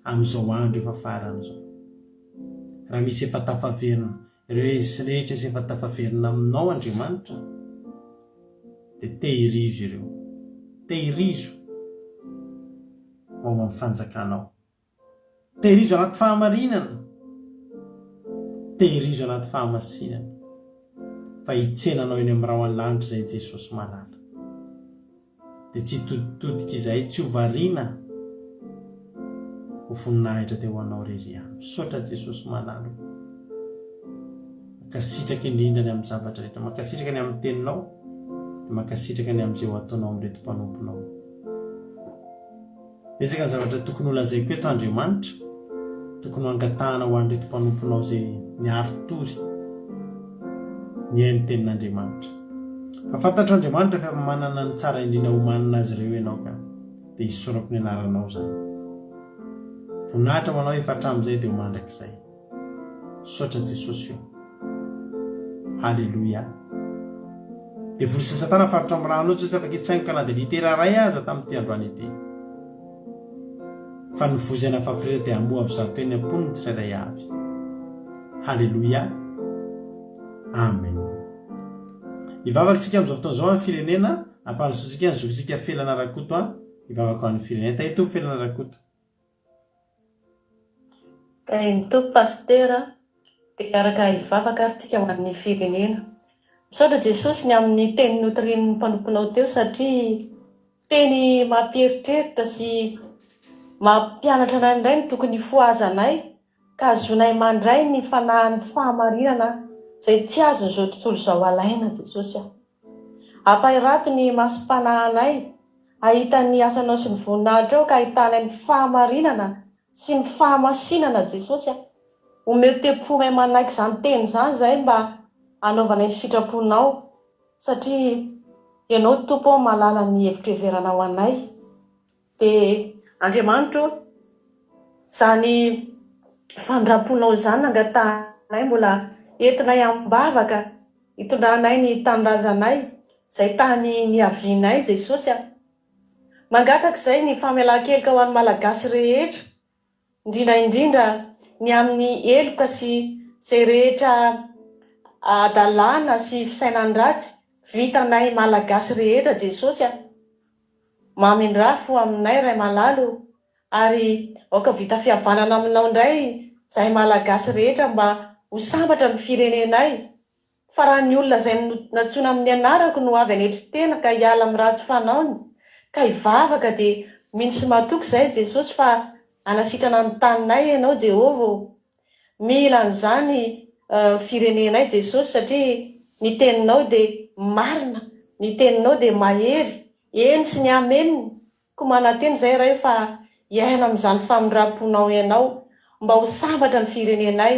[SPEAKER 1] amin'izao andro efa faran'izao. Raha misy efa tafaverina, ireo izy rehetra sy efa tafaverina aminao Andriamanitra, dia tehirizo ireo. Tehirizo ao amin'ny fanjakanao. Tehirizo anaty fahamarinana, tehirizo anaty fahamasinana, fa hitsenanao eny amin'ny raho an-lanitra izay Jesosy malala. Dia tsy toditodika izay, tsy ho variana ho voninahitra teo anao rery ihany. Misaotra Jesosy malala, makasitraka indrindra ny amin'ny zavatra rehetra, makasitraka ny amin'ny teninao, dia makasitraka ny amin'izay ho ataonao amin'reto mpanomponao. Betsaka ny zavatra tokony ho lazaiko eto Andriamanitra, tokony ho angatahana ho an'reto mpanomponao izay niaritory ny hainy tenin'Andriamanitra. Fa fantatro Andriamanitra fa manana ny tsara indrindra ho manana azy ireo ianao ka dia hisorako ny anaranao zany. Voninahitra ho anao efa hatramin'izay dia ho mandrakizay. Misaotra Jesosy io. Halleluia. Dia vory sy Satana faritra amin'ny ranao tsy afaka hitsaingoka na dia litera ray aza tamin'ity androany ity. Fa ny vozana fafirera dia hamoa avy zato eny am-pony ny tsirairay avy. Halleluia. Amen. Ivavakantsika amin'izao fotoana izao amin'ny firenena, ampanosotsika ny zokintsika felana rakoto a, ivavaka amin'ny firenena. Tahito felana rakoto.
[SPEAKER 5] Ny tompo pastera dia araka ivavaka aritsika ho amin'ny firenena. Misaotra Jesosy ny amin'ny teny notorian'ny mpanomponao teo satria teny mampieritreritra sy mampianatra anay indray ny tokony foazanay ka azonay mandray ny fanahin'ny fahamarinana izay tsy azon'izao tontolo izao alaina Jesosy aho. Ampahirato ny masom-panahinay, ahita ny asanao sy ny voninahitra ao ka ahitanay ny fahamarinana sy ny fahamasinana Jesosy aho. Omeo tempo-may manaiky izany teny izany zay mba anaovanay ny sitraponao satria ianao tompo malala ny hevitreveranao anay. Dia Andriamanitro, izany fandraponao izany nangatahnay mbola entinay ambavaka hitondranay ny tanindrazanay izay tany niavianay Jesosy aho. Mangataka izay ny famelan-keloka ho an'ny malagasy rehetra, indrindra ny amin'ny eloka sy izay rehetra adalàna sy fisainandratsy vitanay malagasy rehetra Jesosy aho. Mamindrafo aminay ray malalo ary aoka vita fihavanana aminao indray izay malagasy rehetra mba ho sambatra ny firenenay. Fa raha ny olona izay natsoina amin'ny anarako no avy anetry-tena ka hiala amin'ny ratsy fanaony ka hivavaka dia minisy matoky izay Jesosy fa anasitrana ny taninay ianao Jehovah. Mila an'izany firenenay Jesosy satria ny teninao dia marina, ny teninao dia mahery, eny sy ny ameniny. Ko manateny izay ray fa hiaina amin'izany famindraponao ianao mba ho sambatra ny firenenay,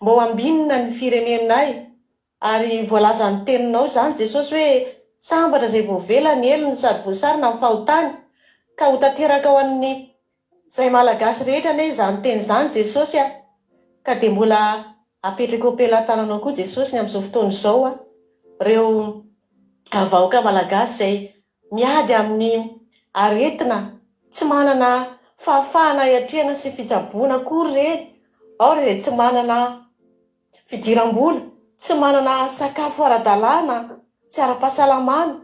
[SPEAKER 5] mba ho ambinina ny firenenay. Ary voalaza ny teninao izany Jesosy hoe sambatra izay voavela ny elony sady voasarina amin'ny fahotany ka ho tanteraka ao amin'ny izay malagasy rehetra ane izany teny izany Jesosy aho. Ka dia mbola apetraka ao am-pelantananao koa Jesosy ny amin'izao fotoana izao aho. Ireo vahoaka malagasy izay miady amin'ny aretina, tsy manana fahafahana hiatrehana sy fitsaboana akory ireny. Ao izay tsy manana fidiram-bola, tsy manana sakafo ara-dalàna, tsy ara-pahasalamana.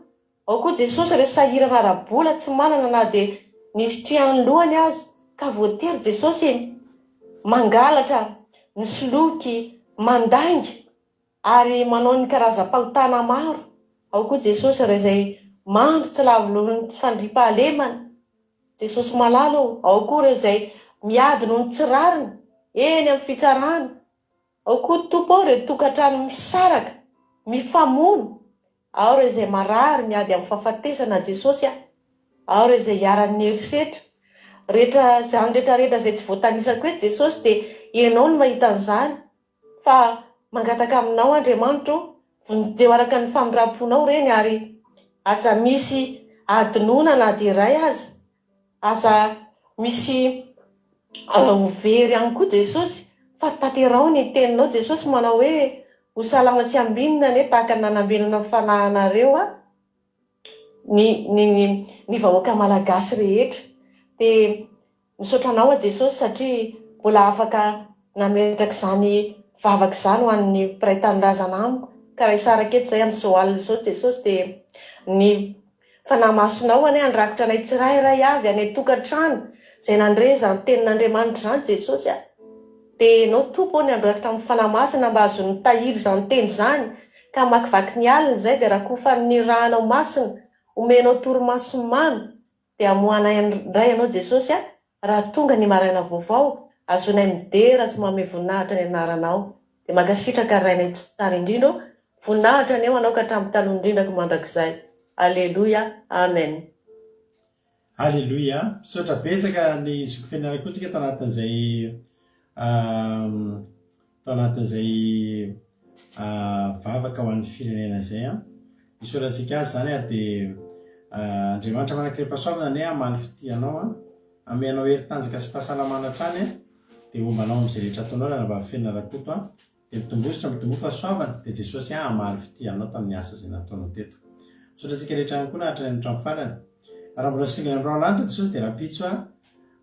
[SPEAKER 5] Ao koa Jesosy ireo sahirana ara-bola tsy manana na dia nisy trian'ny lohany azy ka voatery Jesosy mangalatra, misoloky, mandainga ary manao ny karazam-pahotana maro. Ao koa Jesosy ireo izay mandro tsy lavolon'ny fandriam-pahalemana. Jesosy malalo. Ao koa ireo izay miady noho ny tsirariny eny amin'ny fitsarana. Ao koa tompo ao ireo tokantrano misaraka, mifamono. Ao ireo izay marary miady amin'ny fahafatesana Jesosy aho. Ao ireo izay hiaran'ny herisetra. Rehetra izany rehetrarehetra izay tsy voatanisako eto Jesosy dia ianao no mahita an'izany. Fa mangataka aminao Andriamanitro, vonjeo araka ny famindraponao ireny ary aza misy adinoana na dia iray aza. Aza misy very ihany koa Jesosy. Fa tanterao ny teninao Jesosy manao hoe ho salama sy ambinina ane tahaka nanambinana ny fanahinareo ny vahoaka malagasy rehetra. Dia misaotra anao a Jesosy satria mbola afaka nametraka izany vavaka izany ho an'ny mpiray tanindrazana amiko. Ka raha isaraka eto izay amin'izao alina izao Jesosy dia ny fanamasinao ane andrakotra anay tsirairay avy anay tokantrano izay nandre izany tenin'Andriamanitra izany Jesosy aho. Dia ianao tompo ny andrakotra amin'ny fanamasina mba azon'ny tahiry izany teny izany ka makivaky ny alina izay dia rakofan'ny ranao masina, omenao torimaso mamy. Dia amohanay indray ianao Jesosy aho raha tonga ny maraina vaovao azonay midera sy manome voninahitra ny anaranao. Dia mankasitraka rainay tsara indrindra, voninahitra aneo anao ka hatramin'ny taloha indrindrako mandrakizay. Aleluia, amen.
[SPEAKER 1] Aleluia. Misaotra betsaka ny zokofenana koa tsika tao anatin'izay vavaka ho an'ny firenena izay. Isaorantsika azy zany dia Andriamanitra manakire-pahasoavana ane amaly fitianao amenao heri-tanjaka sy fahasalamana hatrany dia ombanao amin'izay rehetra ataonao raha mba fenina rakoto dia mitombositra mitombo fahasoavana dia Jesosy amaly fitianao tamin'ny asa izay nataonao teto. Misaotratsika rehetra ihany koa nahatra ny hatrany farany. Raha mbola singana amin'irao lanitra Jesosy dia rapitso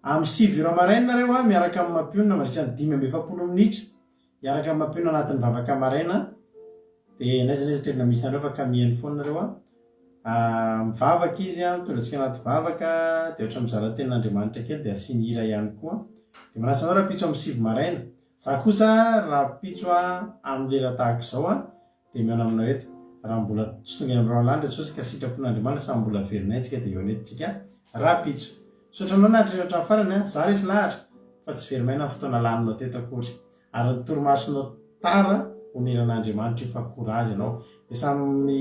[SPEAKER 1] amin'ny 7 maraina nareo miaraka amin'ny mampionona mandritra ny 5-7 minitra miaraka amin'ny mampionona anatin'ny vavaka maraina. Dia naiza toerana misy nareo afaka mihaino foana nareo mivavaka izy mitondratsika anaty vavaka dia ohatra mizara tenin'Andriamanitra kely dia asiany hira ihany koa. Dia manasa anao rapitso amin'ny 7 maraina. Za kosa rapitso amin'ny lera tahaka izao dia mihaona aminao eto. Raha mbola tsy tonga amin'irao lanitra Jesosy ka sitrapon'Andriamanitra samy mbola verinay tsika dia eo anetitsika rapitso. sotranao nahatrehatra amin'ny farany a za resy lahatra fa tsy verimaina fotoana laninao teto akory ary ny torimasonao tara omeran'Andriamanitra ifakory azy ianao de samy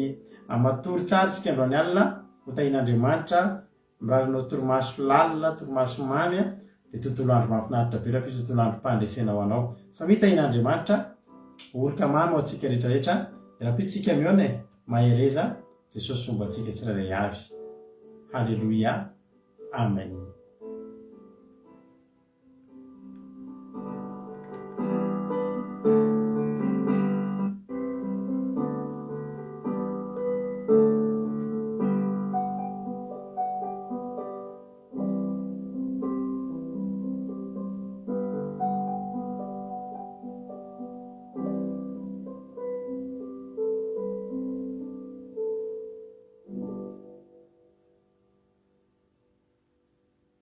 [SPEAKER 1] amatory tsara tsika androany alina hotahin'Andriamanitra miraranao torimaso lalina torimaso mamy a de tontolo andro mahafinaritra be raha pisy tontolo andro mpandresena ho anao samy hitahin'Andriamanitra orika mamy ao antsika rehetrarehetra raha pitsika miona mahereza Jesosy somba antsika tsirairay avy. Halleluia. Amen.